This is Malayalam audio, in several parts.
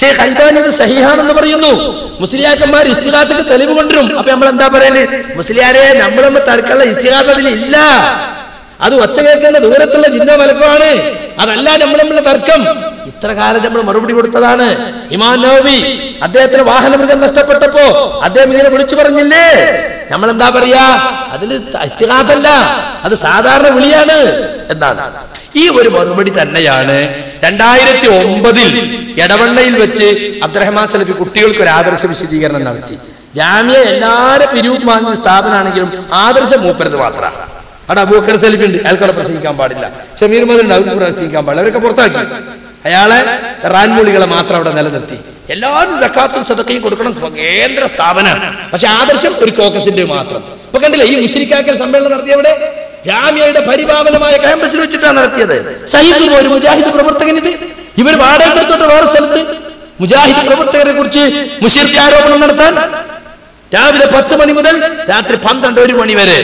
ഷെയ്ഖ് അൽബാനി ഇത് സഹീഹാണെന്ന് പറയുന്നു. മുസ്ലിയാക്കന്മാർ ഇസ്തിഗാസക്ക് തെളിവ് കൊണ്ടുവരും. അപ്പൊ നമ്മൾ എന്താ പറയല്? മുസ്ലിയാരെ നമ്മളൊന്നും തർക്കമുള്ള ഇസ്തിഗാസ അതിലില്ല. അത് ഒച്ച കേൾക്കുന്ന ദൂരത്തുള്ള ജിന്ന മലക്കമാണ്. അതല്ല നമ്മളുള്ള തർക്കം. ഇത്ര കാലം നമ്മൾ മറുപടി കൊടുത്തതാണ്. ഇമാം നവവി അദ്ദേഹത്തിന് വാഹനമൃഗം നഷ്ടപ്പെട്ടപ്പോ അദ്ദേഹം ഇങ്ങനെ വിളിച്ചു പറഞ്ഞില്ലേ, നമ്മളെന്താ പറയാ? അതില് ഇസ്തിഗാസല്ല, അത് സാധാരണ വിളിയാണ് എന്നാണ്. ഈ ഒരു മറുപടി തന്നെയാണ് 2009 എടവണ്ണയിൽ വെച്ച് അബ്ദുറഹ്മാൻ സലഫി കുട്ടികൾക്ക് ഒരു ആദർശ വിശദീകരണം നടത്തി. ജാമ്യ എല്ലാരും പിരിവ് വാങ്ങുന്ന സ്ഥാപനമാണെങ്കിലും ആദർശം മൂപ്പരത് മാത്രമാണ്. അവിടെ അബൂബക്കർ സലഫി ഉണ്ട്, അയാൾക്കവിടെ പ്രസംഗിക്കാൻ പാടില്ല. ഷമീർ മദുണ്ട്, അവർക്ക് പ്രസംഗിക്കാൻ പാടില്ല. അവരൊക്കെ പുറത്താക്കി. അയാളെ റാൻമൂളികളെ മാത്രം അവിടെ നിലനിർത്തി. എല്ലാവരും സക്കാത്തും സദഖയും കൊടുക്കണം, കേന്ദ്ര സ്ഥാപനമാണ്. പക്ഷെ ആദർശം ഒരു കോക്കസിന്റെ മാത്രം. ഇപ്പൊ കണ്ടില്ലേ, ഈ മുശ്രിക്കാക്കൽ സമ്മേളനം നടത്തിയവിടെ ജാമ്യയുടെ പരിപാവനമായ ക്യാമ്പസിൽ വെച്ചിട്ടാണ് നടത്തിയത്. സയ്യിദ് ഒരു മുജാഹിദ് പ്രവർത്തകൻ. ഇത് ഇവർ വാടക കൊടുത്തോട്ട് വേറെ സ്ഥലത്ത് മുജാഹിദ് പ്രവർത്തകരെ കുറിച്ച് മുശ്രിക്ക് ആരോപണം നടത്താൻ രാവിലെ 10 മണി മുതൽ രാത്രി 12-1 മണി വരെ.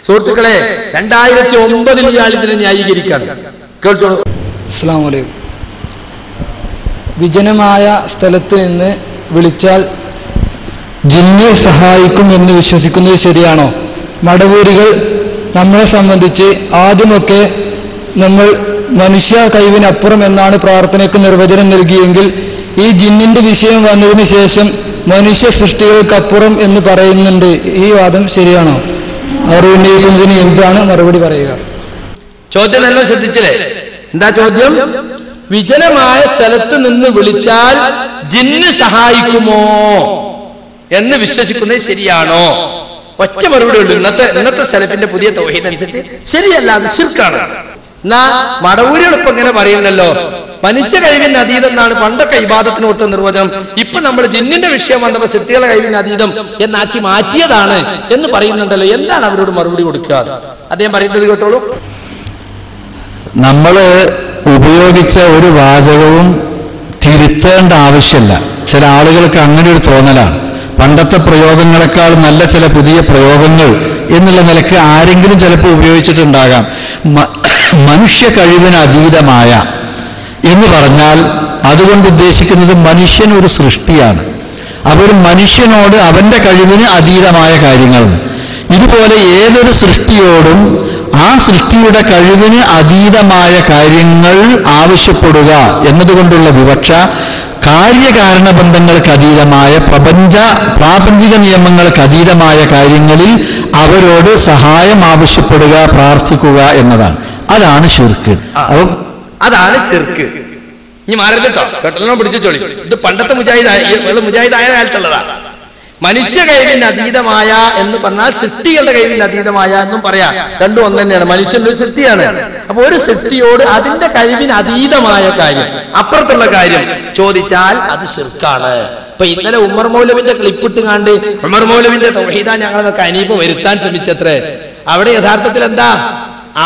സുഹൃത്തുക്കളെ, 2009 ഇയാൾ ഇതിനെ ന്യായീകരിക്കാണ്. കേൾച്ചോളൂ. അസ്സലാമു അലൈക്കും. വിജനമായ സ്ഥലത്ത് നിന്ന് വിളിച്ചാൽ ജിന്ന് സഹായിക്കും എന്ന് വിശ്വസിക്കുന്നത് ശരിയാണോ? മടവൂരികൾ നമ്മളെ സംബന്ധിച്ച് ആദ്യമൊക്കെ നമ്മൾ മനുഷ്യ കഴിവിനപ്പുറം എന്നാണ് പ്രാർത്ഥനയ്ക്ക് നിർവചനം നൽകിയെങ്കിൽ ഈ ജിന്നിന്റെ വിഷയം വന്നതിന് ശേഷം മനുഷ്യ സൃഷ്ടികൾക്കപ്പുറം എന്ന് പറയുന്നുണ്ട്. ഈ വാദം ശരിയാണോ? അവർ ഉന്നയിക്കുന്നതിന് എന്താണ് മറുപടി പറയുക? ചോദ്യം നല്ല ശ്രദ്ധിച്ചില്ലേ? എന്താ ചോദ്യം? വിജനമായ സ്ഥലത്ത് നിന്ന് വിളിച്ചാൽ ജിന്ന് സഹായിക്കുമോ എന്ന് വിശ്വസിക്കുന്നത് ശരിയാണോ? ഒറ്റ മറുപടി ഉള്ളൂ. ഇന്നത്തെ സലഫിന്റെ പുതിയ തൗഹീദ് അനുസരിച്ച് ശരിയല്ല, അത് ശിർക്കാണ്. എന്നാ മടവൂരികൾ ഇപ്പൊ ഇങ്ങനെ പറയുന്നല്ലോ, മനുഷ്യ കഴിവിന് അതീതം എന്നാണ് പണ്ടൊക്കെ ഇബാദത്തിന് കൊടുത്ത നിർവചനം. ഇപ്പൊ നമ്മൾ ജിന്നിന്റെ വിഷയം വന്നപ്പോ സൃഷ്ടികളുടെ കഴിവിന് അതീതം എന്നാക്കി മാറ്റിയതാണ് എന്ന് പറയുന്നുണ്ടല്ലോ. എന്താണ് അവരോട് മറുപടി കൊടുക്കുക? അദ്ദേഹം പറയുന്നത് കേട്ടോളൂ. നമ്മൾ ഉപയോഗിച്ച ഒരു വാചകവും തിരുത്തേണ്ട ആവശ്യമില്ല. ചില ആളുകൾക്ക് അങ്ങനെ ഒരു തോന്നലാണ്. പണ്ടത്തെ പ്രയോഗങ്ങളെക്കാൾ നല്ല ചില പുതിയ പ്രയോഗങ്ങൾ എന്നുള്ള നിലക്ക് ആരെങ്കിലും ചിലപ്പോൾ ഉപയോഗിച്ചിട്ടുണ്ടാകാം. മനുഷ്യ കഴിവിന് അതീതമായ എന്ന് പറഞ്ഞാൽ അതുകൊണ്ട് ഉദ്ദേശിക്കുന്നത് മനുഷ്യൻ ഒരു സൃഷ്ടിയാണ്. അവർ മനുഷ്യനോട് അവന്റെ കഴിവിന് അതീതമായ കാര്യങ്ങൾ. ഇതുപോലെ ഏതൊരു സൃഷ്ടിയോടും ആ സൃഷ്ടിയുടെ കഴിവിന് അതീതമായ കാര്യങ്ങൾ ആവശ്യപ്പെടുക എന്നതുകൊണ്ടുള്ള വിവക്ഷ കാര്യകാരണ ബന്ധങ്ങൾക്ക് അതീതമായ പ്രാപഞ്ചിക നിയമങ്ങൾക്ക് അതീതമായ കാര്യങ്ങളിൽ അവരോട് സഹായം ആവശ്യപ്പെടുക, പ്രാർത്ഥിക്കുക എന്നതാണ്. അതാണ് ശിർക്ക്. അതാണ് ശിർക്ക്. ഇനി മാറിട്ടോ, കേട്ടോ, പിടിച്ചോളി. ഇത് പണ്ടത്തെ മുജാഹിദായ കാലത്തുള്ളതാ. മനുഷ്യ കഴിവിന് അതീതമായ എന്ന് പറഞ്ഞാൽ സൃഷ്ടികളുടെ കഴിവിന് അതീതമായ എന്നും പറയാം. രണ്ടും ഒന്ന് തന്നെയാണ്. മനുഷ്യന്റെ ഒരു സൃഷ്ടിയാണ്. അപ്പൊ ഒരു സൃഷ്ടിയോട് അതിന്റെ കഴിവിന് അതീതമായ കാര്യം, അപ്പുറത്തുള്ള കാര്യം ചോദിച്ചാൽ അത് ശിർക്കാണ്. ഇപ്പൊ ഇന്നലെ ഉമർ മൗലവിന്റെ ക്ലിപ്പിട്ട് കണ്ട് ഉമർ മൗലവിന്റെ തൗഹീദാ ഞങ്ങളൊക്കെ അനീപ വരുത്താൻ ശ്രമിച്ചത്രേ. അവിടെ യഥാർത്ഥത്തിൽ എന്താ?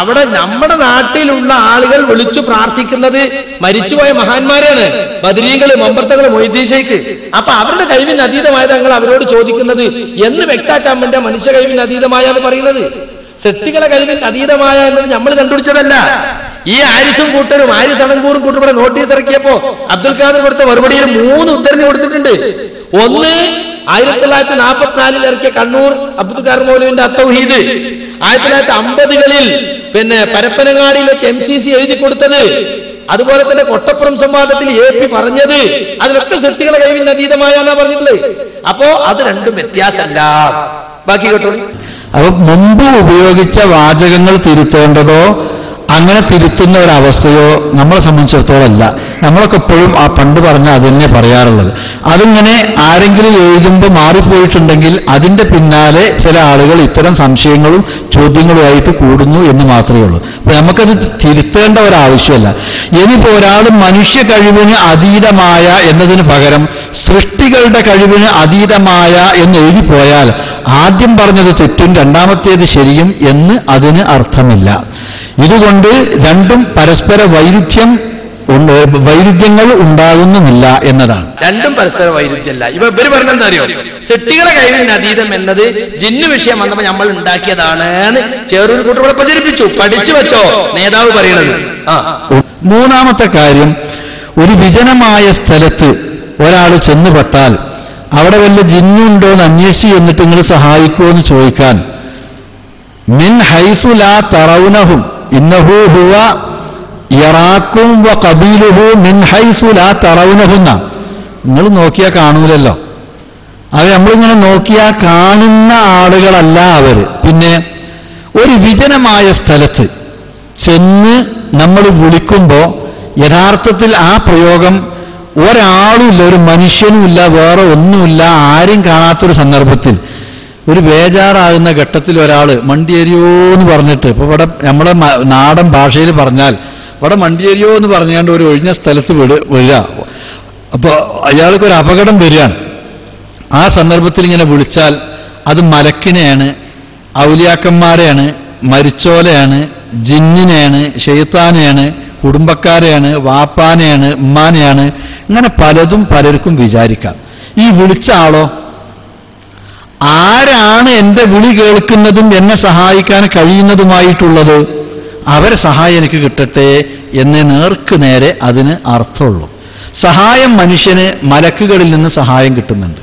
അവിടെ നമ്മുടെ നാട്ടിലുള്ള ആളുകൾ വിളിച്ചു പ്രാർത്ഥിക്കുന്നത് മരിച്ചുപോയ മഹാന്മാരാണ്, ബദരീകള്, മമ്പർത്തകള്, മൊയ്തീൻ ശൈഖ്. അപ്പൊ അവരുടെ കഴിവിന് അതീതമായ തങ്ങൾ അവരോട് ചോദിക്കുന്നത് എന്ന് വ്യക്താക്കാൻ വേണ്ടി മനുഷ്യ കഴിവിന് അതീതമായ എന്ന് പറയുന്നത്. സൃഷ്ടികളെ കഴിവിന് അതീതമായ എന്നത് നമ്മൾ കണ്ടുപിടിച്ചതല്ല. ഈ ആരിസും കൂട്ടരും ആരിസ് അണങ്കൂറും കൂട്ടും നോട്ടീസ് ഇറക്കിയപ്പോ അബ്ദുൽ ഖാദർ കൊടുത്ത മറുപടിയിൽ 3 ഉദ്ധരണി കൊടുത്തിട്ടുണ്ട്. ഒന്ന് 1944 ഇറക്കിയ കണ്ണൂർ അബ്ദുൽ ഖാദർ മൗലവിന്റെ അത്തൗഹീദ്, 1950കളിൽ പിന്നെ പരപ്പനങ്ങാടിയിൽ വെച്ച് MCC എഴുതി കൊടുത്തത്, അതുപോലെ തന്നെ കൊട്ടപ്പുറം സംവാദത്തിൽ AP പറഞ്ഞത്, അതിലൊക്കെ സൃഷ്ടികളെ കഴിവിന് അതീതമായാന്നാ പറഞ്ഞിട്ടുള്ളത്. അപ്പോ അത് രണ്ടും വ്യത്യാസമല്ല. ബാക്കി കേട്ടോളൂ. അപ്പൊ മുമ്പ് ഉപയോഗിച്ച വാചകങ്ങൾ തിരുത്തേണ്ടതോ അങ്ങനെ തിരുത്തുന്ന ഒരവസ്ഥയോ നമ്മളെ സംബന്ധിച്ചിടത്തോളം അല്ല. നമ്മളൊക്കെ എപ്പോഴും ആ പണ്ട് പറഞ്ഞ അതന്നെ പറയാറുള്ളത്. അതിങ്ങനെ ആരെങ്കിലും എഴുതുമ്പോൾ മാറിപ്പോയിട്ടുണ്ടെങ്കിൽ അതിന്റെ പിന്നാലെ ചില ആളുകൾ ഇത്തരം സംശയങ്ങളും ചോദ്യങ്ങളുമായിട്ട് കൂടുന്നു എന്ന് മാത്രമേ ഉള്ളൂ. അപ്പൊ നമുക്കത് തിരുത്തേണ്ട ഒരാവശ്യമല്ല. ഇനിയിപ്പോ ഒരാൾ മനുഷ്യ കഴിവിന് അതീതമായ എന്നതിന് പകരം സൃഷ്ടികളുടെ കഴിവിന് അതീതമായ എന്ന് എഴുതിപ്പോയാൽ ആദ്യം പറഞ്ഞത് തെറ്റും രണ്ടാമത്തേത് ശരിയും എന്ന് അതിന് അർത്ഥമില്ല. ഇതുകൊണ്ട് രണ്ടും പരസ്പര വൈരുദ്ധ്യങ്ങൾ ഉണ്ടാകുന്നുമില്ല എന്നതാണ്. രണ്ടും പരസ്പര വൈരുദ്ധ്യമല്ല. ഇവര് പറഞ്ഞെന്താ അറിയോ? സൃഷ്ടികളെ കഴിവിന് അതീതം എന്നത് ജിന്ന് വിഷയം വന്നപ്പോ നമ്മൾ ഉണ്ടാക്കിയതാണ് ചേറൂർ കൂട്ടുകളെ പ്രചരിപ്പിച്ചു. പഠിച്ചു വെച്ചോ നേതാവ് പറയണത്. മൂന്നാമത്തെ കാര്യം, ഒരു വിജനമായ സ്ഥലത്ത് ഒരാൾ ചെന്നുപെട്ടാൽ അവിടെ വല്ല ജിന്നുണ്ടോ എന്ന് അന്വേഷിച്ച് എന്നിട്ട് നിങ്ങൾ സഹായിക്കുമോ എന്ന് ചോദിക്കാൻ, മിൻ ഹൈസു ലാ തറൗനഹും ഇന്നഹു ഹുവ യറാക്കും വ ഖബീലുഹു മിൻ ഹൈസു ലാ തറൗനഹുന്ന. നിങ്ങൾ നോക്കിയാൽ കാണൂലല്ലോ. അത് നമ്മളിങ്ങനെ നോക്കിയാൽ കാണുന്ന ആളുകളല്ല അവർ. പിന്നെ ഒരു വിജനമായ സ്ഥലത്ത് ചെന്ന് നമ്മൾ വിളിക്കുമ്പോൾ യഥാർത്ഥത്തിൽ ആ പ്രയോഗം ഒരാളുമില്ല, ഒരു മനുഷ്യനുമില്ല, വേറെ ഒന്നുമില്ല, ആരും കാണാത്തൊരു സന്ദർഭത്തിൽ ഒരു ബേജാറാകുന്ന ഘട്ടത്തിൽ ഒരാൾ മണ്ടിയേരിയോ എന്ന് പറഞ്ഞിട്ട്, ഇപ്പൊ ഇവിടെ നമ്മളെ നാടൻ ഭാഷയിൽ പറഞ്ഞാൽ ഇവിടെ മണ്ടിയേരിയോ എന്ന് പറഞ്ഞുകൊണ്ട് ഒരു ഒഴിഞ്ഞ സ്ഥലത്ത് വരിക, അപ്പോൾ അയാൾക്കൊരു അപകടം വരികയാണ്. ആ സന്ദർഭത്തിൽ ഇങ്ങനെ വിളിച്ചാൽ അത് മലക്കിനെയാണ്, ഔലിയാക്കന്മാരെയാണ്, മരിച്ചോലെയാണ്, ജിന്നിനെയാണ്, ഷെയ്ത്താനെയാണ്, കുടുംബക്കാരെയാണ്, വാപ്പാനെയാണ്, ഉമ്മാനെയാണ്, ഇങ്ങനെ പലതും പലർക്കും വിചാരിക്കാം. ഈ വിളിച്ച ആളോ ആരാണ് എൻ്റെ വിളി കേൾക്കുന്നതും എന്നെ സഹായിക്കാൻ കഴിയുന്നതുമായിട്ടുള്ളത്, അവരെ സഹായം എനിക്ക് കിട്ടട്ടെ എന്ന് നേർക്ക് നേരെ അതിന് അർത്ഥമുള്ളൂ. സഹായം മനുഷ്യന് മലക്കുകളിൽ നിന്ന് സഹായം കിട്ടുന്നുണ്ട്.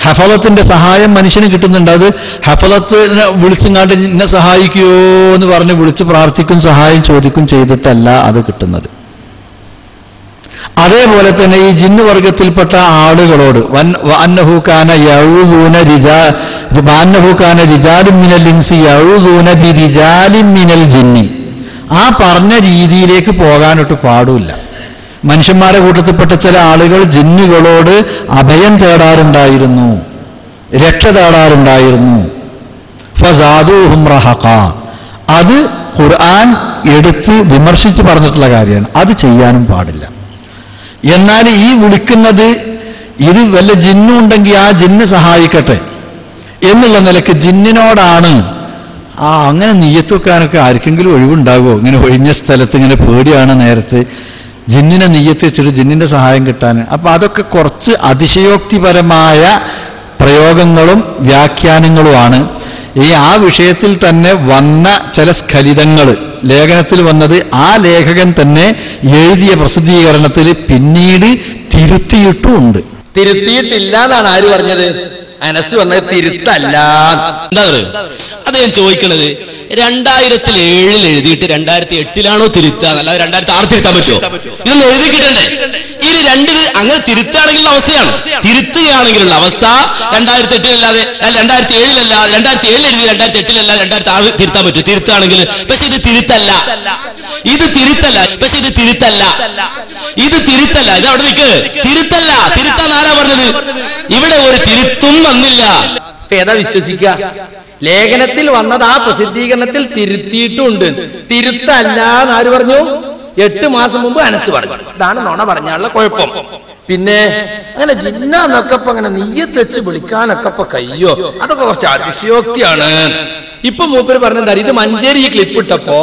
ഹഫലത്തിന്റെ സഹായം മനുഷ്യന് കിട്ടുന്നുണ്ട്. അത് ഹഫലത്തിനെ വിളിച്ചങ്ങാണ്ട് എന്നെ സഹായിക്കുമോ എന്ന് പറഞ്ഞ് വിളിച്ച് പ്രാർത്ഥിക്കും, സഹായം ചോദിക്കും ചെയ്തിട്ടല്ല അത് കിട്ടുന്നത്. അതേപോലെ തന്നെ ഈ ജിന്ന് വർഗത്തിൽപ്പെട്ട ആളുകളോട് അന്നഹൂക്കാന റിജാലും മിനൽ ഇൻസി യഊദൂന ബിരിജാലിൻ മിനൽ ജിന്നി, ആ പറഞ്ഞ രീതിയിലേക്ക് പോകാനൊട്ട് പാടില്ല. മനുഷ്യന്മാരെ കൂട്ടത്തിൽപ്പെട്ട ചില ആളുകൾ ജിന്നുകളോട് അഭയം തേടാറുണ്ടായിരുന്നു, രക്ഷ തേടാറുണ്ടായിരുന്നു. ഫസാദൂഹും റഹഖ, അത് ഖുർആൻ എടുത്ത് വിമർശിച്ച് പറഞ്ഞിട്ടുള്ള കാര്യമാണ്. അത് ചെയ്യാനും പാടില്ല. എന്നാൽ ഈ വിളിക്കുന്നത് ഇത് വല്ല ജിന്നുണ്ടെങ്കിൽ ആ ജിന്ന് സഹായിക്കട്ടെ എന്നുള്ള നിലയ്ക്ക് ജിന്നിനോടാണ് അങ്ങനെ നിയ്യത്ത് വെക്കാനൊക്കെ ആർക്കെങ്കിലും ഒഴിവുണ്ടാകുമോ? ഇങ്ങനെ ഒഴിഞ്ഞ സ്ഥലത്ത് ഇങ്ങനെ പേടിയാണ് നേരത്ത് ജിന്നിനെ നിയ്യത്ത് വെച്ചിട്ട് ജിന്നിന്റെ സഹായം കിട്ടാൻ. അപ്പൊ അതൊക്കെ കുറച്ച് അതിശയോക്തിപരമായ പ്രയോഗങ്ങളും വ്യാഖ്യാനങ്ങളുമാണ്. ആ വിഷയത്തിൽ തന്നെ വന്ന ചില സ്ഖലിതങ്ങൾ ലേഖനത്തിൽ വന്നത് ആ ലേഖകൻ തന്നെ എഴുതിയ പ്രസിദ്ധീകരണത്തിൽ പിന്നീട് തിരുത്തിയിട്ടുമുണ്ട്. തിരുത്തിയിട്ടില്ല എന്നാണ് ആര് പറഞ്ഞത്? അനസ് പറഞ്ഞത് തിരുത്തല്ല. എന്താ അത് ഞാൻ ചോദിക്കണത്, 2007 എഴുതിയിട്ട് 2008 തിരുത്തുക എന്നല്ലാതെ 2006 തിരുത്താൻ പറ്റുമോ? ഇതൊന്ന് എഴുതി കിട്ടണ്ടേ? ഇനി അങ്ങനെ തിരുത്താണെങ്കിലുള്ള അവസ്ഥയാണ്. തിരുത്തുകയാണെങ്കിലുള്ള അവസ്ഥ 2008 അല്ലാതെ 2007 അല്ലാതെ 2007 എഴുതി 2008 അല്ലാതെ 2006 തിരുത്താൻ പറ്റും തിരുത്താണെങ്കിൽ. പക്ഷെ ഇത് തിരുത്തല്ല, ഇത് തിരുത്തല്ല, പക്ഷെ ഇത് തിരുത്തല്ല, ഇത് തിരുത്തല്ല. ഇത് അവിടെ നിൽക്ക്, തിരുത്തല്ല. തിരുത്താൻ ആരാ പറഞ്ഞത്? ഇവിടെ ഒരു തിരുത്തും വന്നില്ല. ഏതാ വിശ്വസിക്കുക? ലേഖനത്തിൽ വന്നത് ആ പ്രസിദ്ധീകരണത്തിൽ തിരുത്തിയിട്ടുണ്ട്. തിരുത്തല്ല എന്ന് ആര് പറഞ്ഞു? 8 മാസം മുമ്പ് അനസ് പറഞ്ഞു. ഇതാണ് നുണ പറഞ്ഞാലുള്ള കുഴപ്പം. പിന്നെ അങ്ങനെ ജിന്നൊക്കെ ഇപ്പൊ അങ്ങനെ നെയ്യത്ത് വെച്ച് വിളിക്കാനൊക്കെ ഇപ്പൊ കയ്യോ, അതൊക്കെ കുറച്ച് അതിശയോക്തിയാണ്. ഇപ്പൊ മൂപ്പര് പറഞ്ഞെന്താ, ഇത് മഞ്ചേരി ഈ ക്ലിപ്പ് ഇട്ടപ്പോ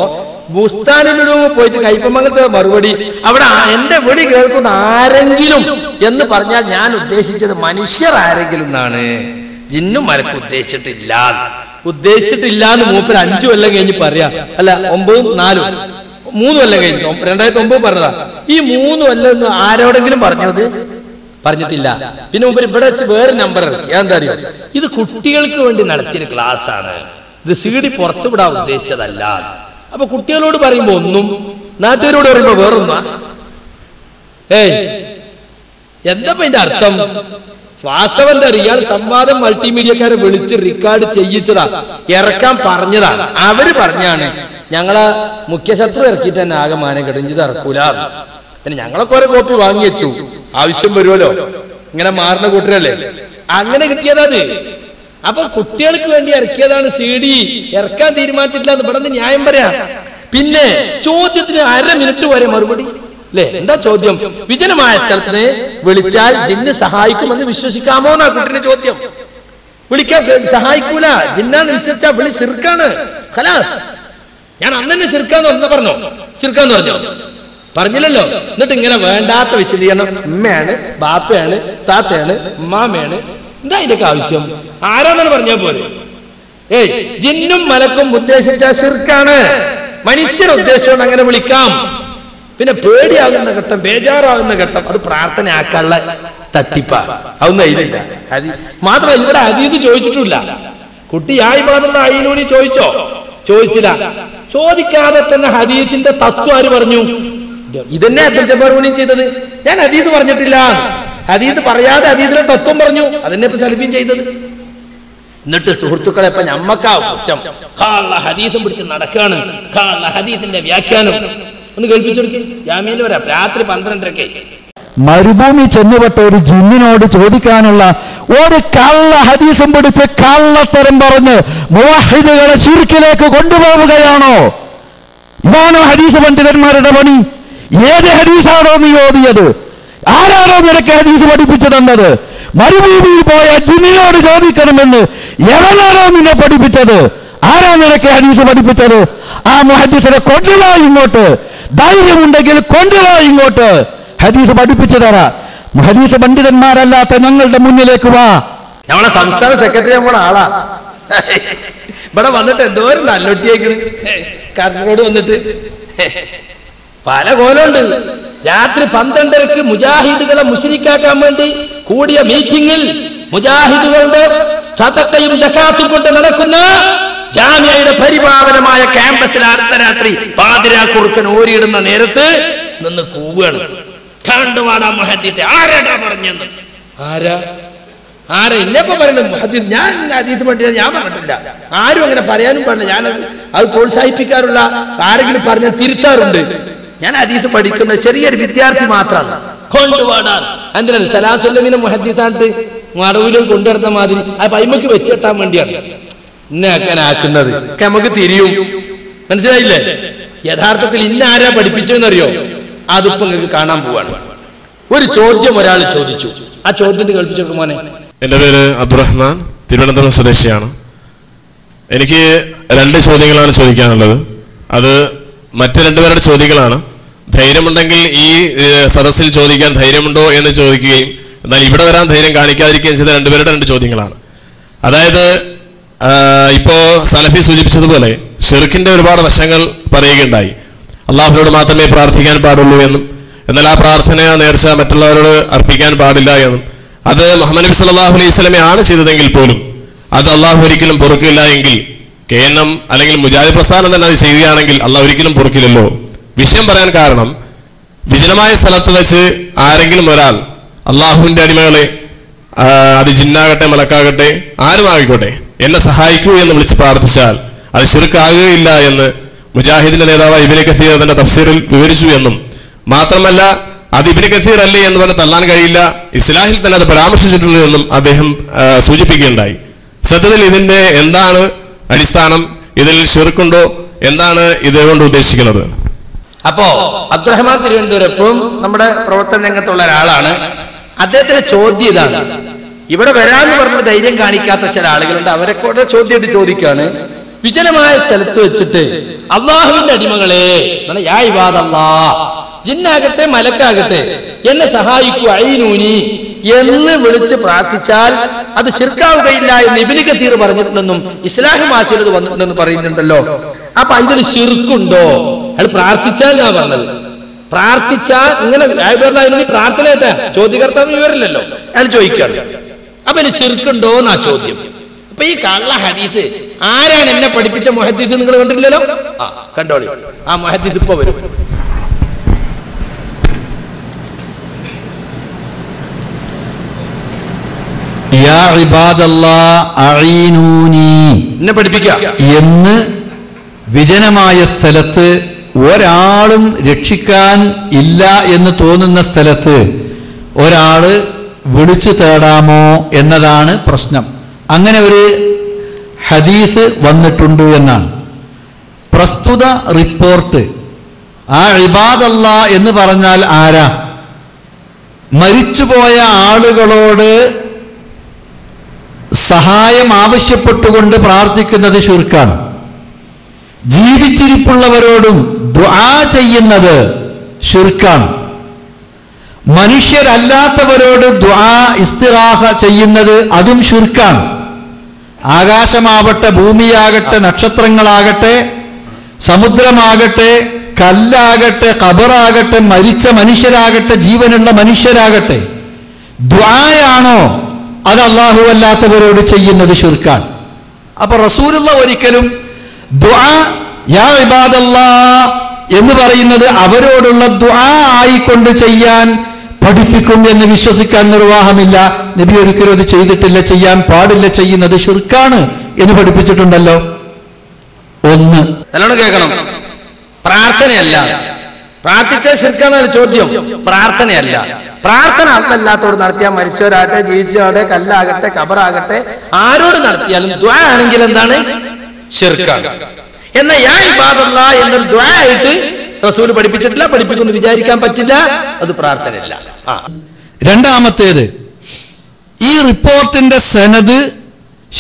ബുസ്താനിലൂടെ പോയിട്ട് കയ്പമംഗലത്തെ മറുപടി, അവിടെ എന്റെ വിളി കേൾക്കുന്ന ആരെങ്കിലും എന്ന് പറഞ്ഞാൽ ഞാൻ ഉദ്ദേശിച്ചത് മനുഷ്യർ ആരെങ്കിലും എന്നാണ്, ജിന്നും മലക്കും ഉദ്ദേശിച്ചിട്ടില്ല എന്ന് മൂപ്പര് 5 കൊല്ലം കഴിഞ്ഞ് പറയാ. അല്ല 9, 4, 3 കൊല്ലം കഴിഞ്ഞു. 2009 പറഞ്ഞതാ. ഈ 3 കൊല്ലം ആരോടെങ്കിലും പറഞ്ഞത്? പറഞ്ഞിട്ടില്ല. പിന്നെ മൂപ്പര് ഇവിടെ വെച്ച് വേറെ നമ്പർ ഇറക്കി. എന്താ അറിയോ? ഇത് കുട്ടികൾക്ക് വേണ്ടി നടത്തിയൊരു ക്ലാസ് ആണ്, ഇത് CD പുറത്തു വിടാൻ ഉദ്ദേശിച്ചതല്ല. അപ്പൊ കുട്ടികളോട് പറയുമ്പോ ഒന്നും, നാട്ടുകാരോട് പറയുമ്പോ വേറൊന്നാ. എന്താ ഇതിന്റെ അർത്ഥം? വാസ്തവം എന്താ? ഇയാൾ സംവാദം മൾട്ടിമീഡിയക്കാരെ വിളിച്ച് റെക്കോർഡ് ചെയ്യിച്ചതാ, ഇറക്കാൻ പറഞ്ഞതാ. അവര് പറഞ്ഞാണ് ഞങ്ങളെ മുഖ്യശത്രു ഇറക്കിയിട്ട് തന്നെ ആകെ മാനം കെടിഞ്ഞത് ഇറക്കൂല. പിന്നെ ഞങ്ങളൊക്കെ ഓരോ കോപ്പി വാങ്ങി വെച്ചു, ആവശ്യം വരുമല്ലോ, ഇങ്ങനെ മാറുന്ന കൂട്ടരല്ലേ, അങ്ങനെ കിട്ടിയതാത്. അപ്പൊ കുട്ടികൾക്ക് വേണ്ടി ഇറക്കിയതാണ് CD. ഇറക്കാൻ തീരുമാനിച്ചിട്ടില്ല എന്ന് ഇവിടെ നിന്ന് ന്യായം പറയാം. പിന്നെ ചോദ്യത്തിന് 1/2 മിനിറ്റ് വരെ മറുപടി അല്ലേ? എന്താ ചോദ്യം? വിജനമായ സ്ഥലത്ത് വിളിച്ചാൽ ജിന്ന് സഹായിക്കുമെന്ന് വിശ്വസിക്കാമോ എന്നാ കുട്ടിന്റെ ചോദ്യം. വിളിക്കാൻ സഹായിക്കൂല, ജിന്നാന്ന് വിശ്വസിച്ചാ വിളി ശിർക്കാണ്. ഖലാസ്. ഞാൻ അന്ന് തന്നെ ശിർക്കാന്ന് പറഞ്ഞോ? ശിർക്കാന്ന് പറഞ്ഞോ? പറഞ്ഞില്ലല്ലോ. എന്നിട്ട് ഇങ്ങനെ വേണ്ടാത്ത വിശദീകരണം, ഉമ്മയാണ്, ബാപ്പയാണ്, താത്തയാണ്, ഉമ്മാമയാണ്. എന്താ ഇതിന്റെ ആവശ്യം? ആരാന്നാണ് പറഞ്ഞാൽ പോലെ. ജിന്നും മലക്കും ഉദ്ദേശിച്ച ശിർക്കാണ്. മനുഷ്യർ ഉദ്ദേശിച്ചുകൊണ്ട് അങ്ങനെ വിളിക്കാം. പിന്നെ പേടിയാകുന്ന ഘട്ടം, ബേജാറാകുന്ന ഘട്ടം, അത് പ്രാർത്ഥന ആക്കാനുള്ള തട്ടിപ്പാ. അതൊന്നും അതിലില്ല. മാത്രമല്ല ഇവിടെ ഹദീസ് ചോദിച്ചിട്ടില്ല. കുട്ടി യായിബാദുള്ള അയ്യൂനി ചോദിച്ചോ? ചോദിച്ചില്ല. ചോദിക്കാതെ തന്നെ ഹദീസിന്റെ തത്വം ആര് പറഞ്ഞു? ഇതന്നെ അബ്ദുൽ ജബ്ബാർ ഊനി ചെയ്തത്. ഞാൻ ഹദീസ് പറഞ്ഞിട്ടില്ല, ഹദീസ് പറയാതെ ഹദീസിലെ തത്വം പറഞ്ഞു. അതന്നെ ഇപ്പൊ സലഫീൻ ചെയ്തത്. എന്നിട്ട് സുഹൃത്തുക്കളെ ഇപ്പൊ ഞമ്മക്കാ കുറ്റം. ഹദീസും പിടിച്ച് നടക്കാണ്, ഹദീസിന്റെ വ്യാഖ്യാനം. ഒന്ന് കേൾപ്പിച്ചെടുക്കി. ജാമ്യയിൽ വരാം രാത്രി 12:30. മരുഭൂമി ചെന്നുപെട്ട ഒരു ജിന്നിനോട് ചോദിക്കാനുള്ള ഒരു കള്ള ഹദീസും പിടിച്ച് കള്ളത്തരം പറഞ്ഞ് മുവഹിദുകളെ ശിർക്കിലേക്ക് കൊണ്ടുപോവുകയാണോ? ഇതാണോ ഹദീസ് പണ്ഡിതന്മാരുടെ പണി? ഏത് ഹദീസാണോ നീ ഓതിയത്? ആരാണോ നിനക്ക് ഹദീസ് പഠിപ്പിച്ചു തന്നത്? മരുഭൂമിയിൽ പോയ ജിന്നിനോട് ചോദിക്കണമെന്ന് എവനാണോ നിന്നെ പഠിപ്പിച്ചത്? ആരാ നിനക്ക് ഹദീസ് പഠിപ്പിച്ചത്? ആ മുഹദ്ദിസിനെ കൊണ്ടുവാ ഇങ്ങോട്ട്. ധൈര്യമുണ്ടെങ്കിൽ കൊണ്ടുവാ ഇങ്ങോട്ട്. ഹദീസ് പഠിപ്പിച്ചു തരാ. ഹദീസ് പണ്ഡിതന്മാരല്ലാത്ത ഞങ്ങളുടെ മുന്നിലേക്ക് വാ. നമ്മളെ സംസ്ഥാന സെക്രട്ടറി നമ്മളെ ആളാ. ഇവിടെ വന്നിട്ട് എന്തോരം നല്ലൊട്ടിയേക്കണ്. കാസർഗോഡ് വന്നിട്ട് പല കോലമുണ്ട്. രാത്രി 12:30 മുജാഹിദുകളെ മുശ്രിക്കാക്കാൻ വേണ്ടി കൂടിയ മീറ്റിംഗിൽ മുജാഹിദുകളുടെ സദഖയും സകാത്തും കൊണ്ട് നടക്കുന്ന ജാമിയയുടെ പരിപാവനമായ ക്യാമ്പസിൽ അർദ്ധരാത്രി പാതിരാക്കുറുക്കൻ ഓരിയിടുന്ന നേരത്ത് നിന്ന് കൂവുകയാണ്. കണ്ടുവാടാ മുഹദ്ദിസ്, ആരാടാ പറഞ്ഞെന്ന്? ആരാ ഇന്നപ്പോ പറയുന്നത്? മുഹദ്ദിസ്. ഞാൻ ഹദീസ് പണ്ഡിതൻ ഞാൻ പറഞ്ഞിട്ടില്ല. ആരും അങ്ങനെ പറയാനും പാടില്ല. ഞാനത് പ്രോത്സാഹിപ്പിക്കാറുള്ള, ആരെങ്കിലും പറഞ്ഞാൽ തിരുത്താറുണ്ട്. ഞാൻ ഹദീസ് പഠിക്കുന്ന ചെറിയൊരു വിദ്യാർത്ഥി മാത്രമാണ്. കൊണ്ടുപാടാൻ എന്തിനാണ്? സലാസുല്ലമീനെ മുഹദ്ദിസായിട്ട് മറവിലും കൊണ്ടുവരുന്ന മാതിരി ആ പൈമക്ക് വെച്ചെത്താൻ വേണ്ടിയാണ് ഇന്നെ അങ്ങനെ ആക്കുന്നത്. നമുക്ക് തിരിയും. മനസ്സിലായില്ലേ? യഥാർത്ഥത്തിൽ ഇന്ന ആരാ പഠിപ്പിച്ചെന്നറിയോ? അതിപ്പോ നിങ്ങൾക്ക് കാണാൻ പോവാണ്. ഒരു ചോദ്യം ഒരാൾ ചോദിച്ചു. ആ ചോദ്യത്തിന് കേൾപ്പിച്ചു മോനെ. എൻ്റെ പേര് അബ്ദുറഹ്മാൻ, തിരുവനന്തപുരം സ്വദേശിയാണ്. എനിക്ക് 2 ചോദ്യങ്ങളാണ് ചോദിക്കാനുള്ളത്. അത് മറ്റ് 2 പേരുടെ ചോദ്യങ്ങളാണ്. ധൈര്യമുണ്ടെങ്കിൽ ഈ സദസ്സിൽ ചോദിക്കാൻ ധൈര്യമുണ്ടോ എന്ന് ചോദിക്കുകയും എന്നാൽ ഇവിടെ വരാൻ ധൈര്യം കാണിക്കാതിരിക്കുകയും ചെയ്ത 2 പേരുടെ 2 ചോദ്യങ്ങളാണ്. അതായത് ഇപ്പോ സലഫി സൂചിപ്പിച്ചതുപോലെ ഷിർക്കിന്റെ ഒരുപാട് വശങ്ങൾ പറയുകയുണ്ടായി. അള്ളാഹുവിനോട് മാത്രമേ പ്രാർത്ഥിക്കാൻ പാടുള്ളൂ എന്നും, എന്നാൽ ആ പ്രാർത്ഥന നേർച്ച മറ്റുള്ളവരോട് അർപ്പിക്കാൻ പാടില്ല എന്നും, അത് മുഹമ്മദ് നബി സല്ലല്ലാഹു അലൈഹി വസല്ലം ആണ് ചെയ്തതെങ്കിൽ പോലും അത് അള്ളാഹു ഒരിക്കലും പൊറുക്കില്ല എങ്കിൽ KNM അല്ലെങ്കിൽ മുജാഹിദ് പ്രസ്ഥാനം തന്നെ അത് ചെയ്യുകയാണെങ്കിൽ അള്ളാഹു ഒരിക്കലും പൊറുക്കില്ലല്ലോ. വിഷയം പറയാൻ കാരണം, വിജനമായ സ്ഥലത്ത് വെച്ച് ആരെങ്കിലും ഒരാൾ അള്ളാഹുവിന്റെ അടിമകളെ, അത് ജിന്നാകട്ടെ മലക്കാകട്ടെ ആരും ആയിക്കോട്ടെ, എന്നെ സഹായിക്കൂ എന്ന് വിളിച്ച് പ്രാർത്ഥിച്ചാൽ അത് ശിർക്കാകുകയില്ല എന്ന് മുജാഹിദിന്റെ നേതാവ് ഇബ്നു കസീർ തന്റെ തഫ്സീറിൽ വിവരിച്ചു എന്നും, മാത്രമല്ല അത് ഇബ്നു കസീർ അല്ലേ എന്ന് പറഞ്ഞ് തള്ളാൻ കഴിയില്ല, ഇസ്ലാഹിൽ തന്നെ അത് പരാമർശിച്ചിട്ടുണ്ട് എന്നും അദ്ദേഹം സൂചിപ്പിക്കുകയുണ്ടായി. സത്യത്തിൽ ഇതിന്റെ എന്താണ് അടിസ്ഥാനം? ഇതിൽ ശിർക്കുണ്ടോ? എന്താണ് ഇതുകൊണ്ട് ഉദ്ദേശിക്കുന്നത്? അപ്പോ അബ്ദുറഹ്മാൻ തിരുവനന്തപുരം എപ്പോഴും നമ്മുടെ പ്രവർത്തന രംഗത്തുള്ള ഒരാളാണ്. അദ്ദേഹത്തിന്റെ ചോദ്യം ഇതാണ്. ഇവിടെ വരാന്ന് പറഞ്ഞിട്ട് ധൈര്യം കാണിക്കാത്ത ചില ആളുകളുണ്ട്. അവരെ കൂടെ ചോദ്യം ചോദിക്കാണ്. വിജനമായ സ്ഥലത്ത് വെച്ചിട്ട് അള്ളാഹുവിന്റെ അടിമകളെ, യാ ഇബാദല്ലാഹ്, ജിന്നാകട്ടെ മലക്കാകട്ടെ എന്നെ സഹായിക്കൂ അയ്നൂനി എന്ന് വിളിച്ച് പ്രാർത്ഥിച്ചാൽ അത് ശിർക്കാവുകയില്ല എന്ന് ഇബ്നു കസീർ പറഞ്ഞിട്ടുണ്ടെന്നും ഇസ്ലാഹി ഭാഷയിൽ അത് വന്നിട്ടുണ്ടെന്ന് പറയുന്നുണ്ടല്ലോ. അപ്പൊ ഇതിൽ ശിർക്കുണ്ടോ? അയാൾ പ്രാർത്ഥിച്ചാൽ എന്നാ പറഞ്ഞത്. പ്രാർത്ഥിച്ചാൽ ഇങ്ങനെ പ്രാർത്ഥന ചോദ്യകർത്താവ് വിവരമില്ലല്ലോ, അയാൾ ചോദിക്കാറ്. അപ്പൊ ഇനി ശിർക്കുണ്ടോ എന്നാ ചോദ്യം. അപ്പൊ ഈ കള്ള ഹദീസ് ആരാണ് എന്നെ പഠിപ്പിച്ച മുഹദ്ദിസ്? നിങ്ങൾ കണ്ടില്ലല്ലോ. ആ കണ്ടോളി, ആ മുഹദ്ദിസ് ഇപ്പൊ വരും. യാ ഇബാദല്ലാഹ് അഈനൂനി എന്നെ പഠിപ്പിക്കുക എന്ന് വിജനമായ സ്ഥലത്ത് ഒരാളും രക്ഷിക്കാൻ ഇല്ല എന്ന് തോന്നുന്ന സ്ഥലത്ത് ഒരാള് വിളിച്ചു തേടാമോ എന്നതാണ് പ്രശ്നം. അങ്ങനെ ഒരു ഹദീസ് വന്നിട്ടുണ്ട് എന്നാണ് പ്രസ്തുത റിപ്പോർട്ട്. ആ ഇബാദല്ലാഹ് എന്ന് പറഞ്ഞാൽ ആരാ? മരിച്ചുപോയ ആളുകളോട് സഹായം ആവശ്യപ്പെട്ടുകൊണ്ട് പ്രാർത്ഥിക്കുന്നത് ശിർക്കാണ്. ജീവിച്ചിരിപ്പുള്ളവരോടും ദുആ ചെയ്യുന്നത് ശിർക്കാണ്. മനുഷ്യരല്ലാത്തവരോട് ദുആ ഇസ്തിഗാസ ചെയ്യുന്നത് അതും ശിർക്കാണ്. ആകാശമാവട്ടെ, ഭൂമിയാകട്ടെ, നക്ഷത്രങ്ങളാകട്ടെ, സമുദ്രമാകട്ടെ, കല്ലാകട്ടെ, ഖബറാകട്ടെ, മരിച്ച മനുഷ്യരാകട്ടെ, ജീവനുള്ള മനുഷ്യരാകട്ടെ, ദുആയാണോ അത് അല്ലാഹു അല്ലാത്തവരോട് ചെയ്യുന്നത് ശിർക്കാണ്. അപ്പൊ റസൂലുള്ള ഒരിക്കലും ദുആ യാ ഇബാദല്ലാഹ് എന്ന് പറയുന്നത് അവരോടുള്ള ദുആ ആയിക്കൊണ്ട് ചെയ്യാൻ പഠിപ്പിക്കും എന്ന് വിശ്വസിക്കാൻ നിർവാഹമില്ല. നബി ഒരിക്കലും അത് ചെയ്തിട്ടില്ല, ചെയ്യാൻ പാടില്ല, ചെയ്യുന്നത് ശിർക്കാണ് എന്ന് പഠിപ്പിച്ചിട്ടുണ്ടല്ലോ. ഒന്ന് നല്ലോണം കേൾക്കണം. പ്രാർത്ഥനയല്ല, പ്രാർത്ഥിച്ച ശിർക്കാണ് ചോദ്യം. പ്രാർത്ഥനയല്ല. പ്രാർത്ഥന അല്ലാത്തോട് നടത്തിയാൽ മരിച്ചവരാകട്ടെ, ജീവിച്ചവരാകട്ടെ, കല്ലാകട്ടെ, ഖബറാകട്ടെ, ആരോട് നടത്തിയാലും ദുആ ആണെങ്കിൽ എന്താണ്? ശിർക്കാണ്. എന്നാൽ യാ ഇബാദല്ലാഹ് എന്നൊരു ദുആ ആയിട്ട് റസൂൽ പഠിപ്പിച്ചിട്ടില്ല, പഠിപ്പിക്കുന്നു വിചാരിക്കാൻ പറ്റില്ല. അത് പ്രാർത്ഥനയല്ല. രണ്ടാമത്തേത്, ഈ റിപ്പോർട്ടിന്റെ സനദ്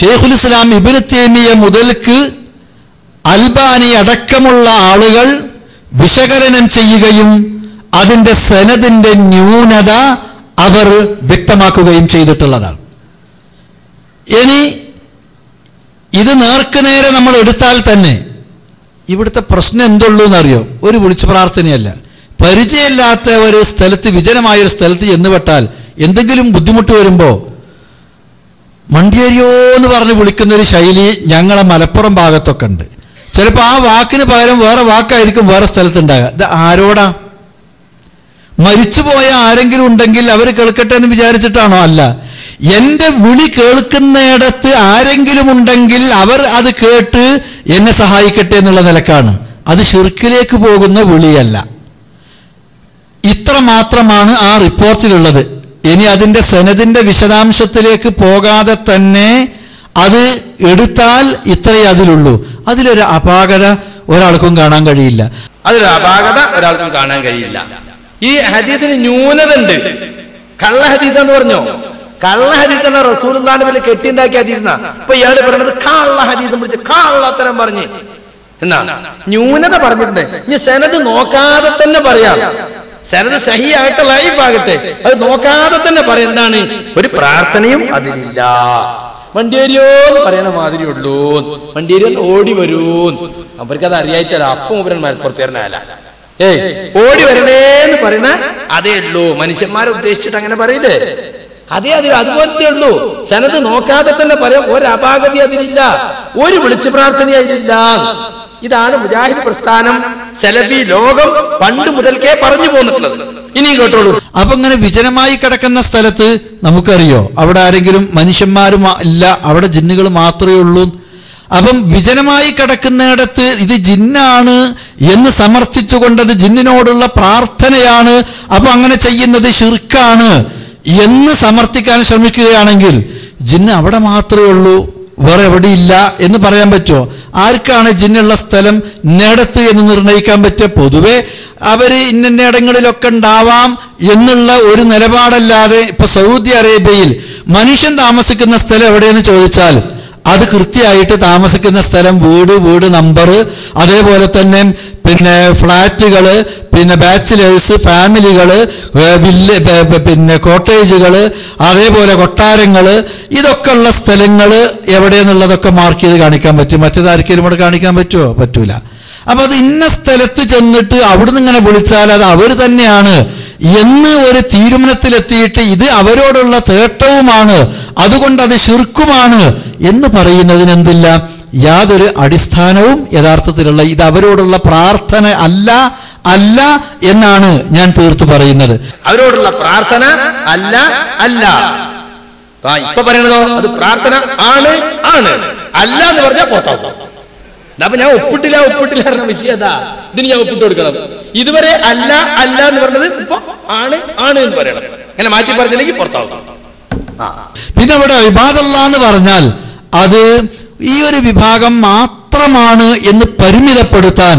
ശൈഖുൽ ഇസ്ലാം ഇബ്നു തൈമിയ്യ മുതൽക്ക് അൽബാനി അടക്കമുള്ള ആളുകൾ വിശകലനം ചെയ്യുകയും അതിന്റെ സനദിന്റെ ന്യൂനത അവർ വ്യക്തമാക്കുകയും ചെയ്തിട്ടുള്ളതാണ്. ഇനി ഇത് നേർക്കുനേരെ നമ്മൾ എടുത്താൽ തന്നെ ഇവിടുത്തെ പ്രശ്നം എന്തുള്ളൂ എന്നറിയോ? ഒരു വിളിച്ചു പ്രാർത്ഥനയല്ല. പരിചയമില്ലാത്ത ഒരു സ്ഥലത്ത്, വിജനമായൊരു സ്ഥലത്ത് ചെന്നുപെട്ടാൽ എന്തെങ്കിലും ബുദ്ധിമുട്ട് വരുമ്പോൾ മണ്ടിയേരിയോ എന്ന് പറഞ്ഞ് വിളിക്കുന്നൊരു ശൈലി ഞങ്ങളെ മലപ്പുറം ഭാഗത്തൊക്കെ ഉണ്ട്. ചിലപ്പോൾ ആ വാക്കിന് പകരം വേറെ വാക്കായിരിക്കും വേറെ സ്ഥലത്തുണ്ടാകുക. ഇത് ആരോടാ? മരിച്ചുപോയ ആരെങ്കിലും ഉണ്ടെങ്കിൽ അവർ കേൾക്കട്ടെ എന്ന് വിചാരിച്ചിട്ടാണോ? അല്ല, എന്റെ വിളി കേൾക്കുന്നിടത്ത് ആരെങ്കിലും ഉണ്ടെങ്കിൽ അവർ അത് കേട്ട് എന്നെ സഹായിക്കട്ടെ എന്നുള്ള നിലക്കാണ്. അത് ശിർക്കിലേക്ക് പോകുന്ന വിളിയല്ല. ഇത്ര മാത്രമാണ് ആ റിപ്പോർട്ടിലുള്ളത്. ഇനി അതിന്റെ സനദിന്റെ വിശദാംശത്തിലേക്ക് പോകാതെ തന്നെ അത് എടുത്താൽ ഇത്രയേ അതിലുള്ളൂ. അതിലൊരു അപാകത ഒരാൾക്കും കാണാൻ കഴിയില്ല. അതിലൊരു അപാകത ഒരാൾക്കും കാണാൻ കഴിയില്ല. ഈ ഹദീസിന് ന്യൂനത ഉണ്ട്. കള്ള ഹദീസ് എന്ന് പറഞ്ഞോ? കള്ള ഹദീസ് എന്ന റസൂലുള്ളാഹിന്റെ പേരിൽ കെട്ടിണ്ടാക്കിയ ഹദീസാ. ഇപ്പൊ ഇയാള് പറയുന്നത് കള്ള ഹദീസും പിടിച്ച് കള്ളത്തരം പറഞ്ഞ് എന്നാ ന്യൂനത പറഞ്ഞിട്ടുണ്ട്. ഇനി സനദ് നോക്കാതെ തന്നെ പറയാം. സനദ് സഹിയാകട്ടെ ലൈഫാകട്ടെ, അത് നോക്കാതെ തന്നെ പറയാം. എന്താണ്? ഒരു പ്രാർത്ഥനയും അതിലില്ല. മണ്ടിയേരിയോ എന്ന് പറയണ മാതിരി ഉള്ളൂ. മണ്ടിയേരിയോ ഓടി വരൂ. അവർക്കത് അറിയായിട്ടല്ല. അപ്പം ഇവരൻ മലപ്പുറത്ത് വരണല്ല. ഓടി വരണേന്ന് പറയണ അതേ ഉള്ളൂ. മനുഷ്യന്മാരെ ഉദ്ദേശിച്ചിട്ട് അങ്ങനെ പറയില്ലേ? അതുപോലത്തെ ഉള്ളൂ. സനത് നോക്കാതെ തന്നെ പറയാം. ഒരു അപാകത അതിലില്ല, ഒരു വിളിച്ചു പ്രാർത്ഥന അതിലില്ല. ഇതാണ് മുജാഹിദ് പ്രസ്ഥാനം, സലഫി ലോകം പണ്ട് മുതൽക്കേ പറഞ്ഞു പോന്നിട്ടുള്ളത്. ഇനിയും കേട്ടോളൂ. അപ്പൊ ഇങ്ങനെ വിജനമായി കിടക്കുന്ന സ്ഥലത്ത് നമുക്കറിയോ അവിടെ ആരെങ്കിലും മനുഷ്യന്മാരും ഇല്ല, അവിടെ ജിന്നുകൾ മാത്രമേ ഉള്ളൂ. അപ്പം വിജനമായി കിടക്കുന്നിടത്ത് ഇത് ജിന്നാണ് എന്ന് സമർത്ഥിച്ചുകൊണ്ടത് ജിന്നിനോടുള്ള പ്രാർത്ഥനയാണ്, അപ്പൊ അങ്ങനെ ചെയ്യുന്നത് ശിർക്കാണ് എന്ന് സമർത്ഥിക്കാൻ ശ്രമിക്കുകയാണെങ്കിൽ ജിന്ന് അവിടെ മാത്രമേ ഉള്ളൂ, വേറെ എവിടെയില്ല എന്ന് പറയാൻ പറ്റുമോ? ആർക്കാണ് ജിന്നുള്ള സ്ഥലം ഇന്നടത്ത് എന്ന് നിർണ്ണയിക്കാൻ പറ്റുക? പൊതുവെ അവര് ഇന്നിടങ്ങളിലൊക്കെ ഉണ്ടാവാം എന്നുള്ള ഒരു നിലപാടല്ലാതെ ഇപ്പൊ സൗദി അറേബ്യയിൽ മനുഷ്യൻ താമസിക്കുന്ന സ്ഥലം എവിടെയെന്ന് ചോദിച്ചാൽ അത് കൃത്യമായിട്ട് താമസിക്കുന്ന സ്ഥലം, വീട് നമ്പർ, അതേപോലെ തന്നെ പിന്നെ ഫ്ലാറ്റുകള്, പിന്നെ ബാച്ചിലേഴ്സ്, ഫാമിലികള്, പിന്നെ കോട്ടേജുകള്, അതേപോലെ കൊട്ടാരങ്ങള്, ഇതൊക്കെ ഉള്ള സ്ഥലങ്ങള് എവിടെയെന്നുള്ളതൊക്കെ മാർക്ക് ചെയ്ത് കാണിക്കാൻ പറ്റും. മറ്റേതാർക്കെങ്കിലും ഇവിടെ കാണിക്കാൻ പറ്റുമോ? പറ്റൂല. അപ്പൊ അത് ഇന്ന സ്ഥലത്ത് ചെന്നിട്ട് അവിടുന്ന് ഇങ്ങനെ വിളിച്ചാൽ അത് അവർ തന്നെയാണ് എന്ന് ഒരു തീരുമാനത്തിലെത്തിയിട്ട് ഇത് അവരോടുള്ള തേട്ടവുമാണ്, അതുകൊണ്ട് അത് ശിർക്കുമാണ് എന്ന് പറയുന്നതിന് എന്തില്ല? യാതൊരു അടിസ്ഥാനവും യഥാർത്ഥത്തിലുള്ള ഇത് അവരോടുള്ള പ്രാർത്ഥന അല്ല എന്നാണ് ഞാൻ തീർത്തു പറയുന്നത്. അവരോടുള്ള പ്രാർത്ഥന അല്ല. ഇപ്പൊ പറയണതോ അത് പ്രാർത്ഥന ആണ്. അല്ല എന്ന് പറഞ്ഞാൽ പുറത്താവും. അപ്പൊ ഞാൻ ഒപ്പിട്ടില്ല എന്ന വിഷയം അതാ. ഇതിന് ഞാൻ ഒപ്പിട്ട് കൊടുക്കണം. ഇതുവരെ അല്ല എന്ന് പറഞ്ഞത് ഇപ്പൊ ആണ് എന്ന് പറയണം. അങ്ങനെ മാറ്റി പറഞ്ഞില്ലെങ്കിൽ പുറത്താവും. പിന്നെ ഇവിടെ ഇബാദല്ലാഹ് എന്ന് പറഞ്ഞാൽ അത് ഈ ഒരു വിഭാഗം മാത്രമാണ് എന്ന് പരിമിതപ്പെടുത്താൻ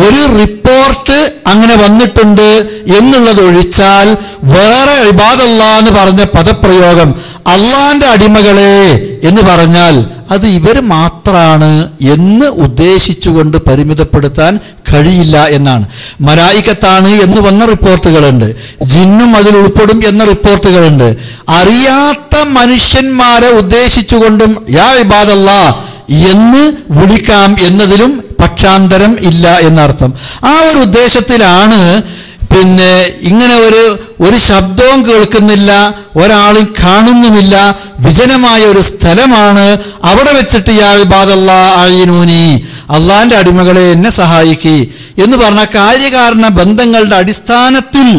ഒരു റിപ്പോർട്ട് അങ്ങനെ വന്നിട്ടുണ്ട് എന്നുള്ളത് ഒഴിച്ചാൽ വേറെ ഇബാദല്ലാഹ് എന്ന് പറഞ്ഞ പദപ്രയോഗം അള്ളാന്റെ അടിമകളെ എന്ന് പറഞ്ഞാൽ അത് ഇവർ മാത്രമാണ് എന്ന് ഉദ്ദേശിച്ചുകൊണ്ട് പരിമിതപ്പെടുത്താൻ കഴിയില്ല എന്നാണ്. മലായികത്താണ് എന്ന് വന്ന റിപ്പോർട്ടുകളുണ്ട്, ജിന്നും അതിൽ ഉൾപ്പെടും എന്ന റിപ്പോർട്ടുകളുണ്ട്. അറിയാത്ത മനുഷ്യന്മാരെ ഉദ്ദേശിച്ചുകൊണ്ടും യാ ഇബാദല്ലാഹ് എന്ന് വിളിക്കാം എന്നതിലും പക്ഷാന്തരം ഇല്ല എന്നർത്ഥം. ആ ഒരു ഉദ്ദേശത്തിലാണ് പിന്നെ ഇങ്ങനെ ഒരു ശബ്ദവും കേൾക്കുന്നില്ല, ഒരാളും കാണുന്നുമില്ല, വിജനമായ ഒരു സ്ഥലമാണ്. അവിടെ വെച്ചിട്ട് യാ ഇബാദല്ലാഹ് അഈനൂനി, അള്ളാന്റെ അടിമകളെ എന്നെ സഹായിക്കി എന്ന് പറഞ്ഞ കാര്യകാരണ ബന്ധങ്ങളുടെ അടിസ്ഥാനത്തിൽ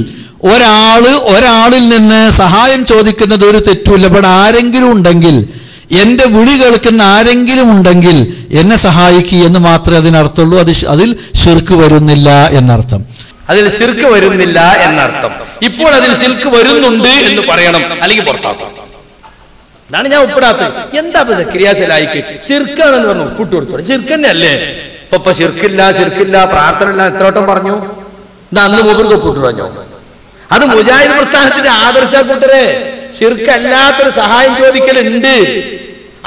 ഒരാളിൽ നിന്ന് സഹായം ചോദിക്കുന്നത് ഒരു തെറ്റുമില്ല. ഇവിടെ ആരെങ്കിലും ഉണ്ടെങ്കിൽ, എന്റെ വിളി കേൾക്കുന്ന ആരെങ്കിലും ഉണ്ടെങ്കിൽ എന്നെ സഹായിക്കി എന്ന് മാത്രമേ അതിനർത്ഥമുള്ളൂ. അതിൽ ശിർക്ക് വരുന്നില്ല എന്നർത്ഥം. അതിൽ ശിർക്ക് വരുന്നില്ല എന്നർത്ഥം. ഇപ്പോൾ അതിൽ ശിർക്ക് വരുന്നുണ്ട് എന്ന് പറയണം, അല്ലെങ്കിൽ പുറത്താക്കും. അതാണ് ഞാൻ ഉപ്പിടാത്തത്. എന്താ സക്കരിയാസലായിക്ക് ശിർക്കാണെന്ന് പറഞ്ഞു, ഉപ്പിട്ട് കൊടുത്തോളൂ. ശിർക്ക് തന്നെ അല്ലേ ഇപ്പൊ? ശിർക്കില്ല, പ്രാർത്ഥന ഇല്ല, എത്രോട്ടം പറഞ്ഞു. എന്താ അന്ന് മൂപ്പർക്ക് ഒപ്പിട്ട് പറഞ്ഞു? അത് മുജാഹിദ് പ്രസ്ഥാനത്തിന്റെ ആദർശ കൂട്ടരെ. ശിർക്കല്ലാത്തൊരു സഹായം ചോദിക്കലുണ്ട്.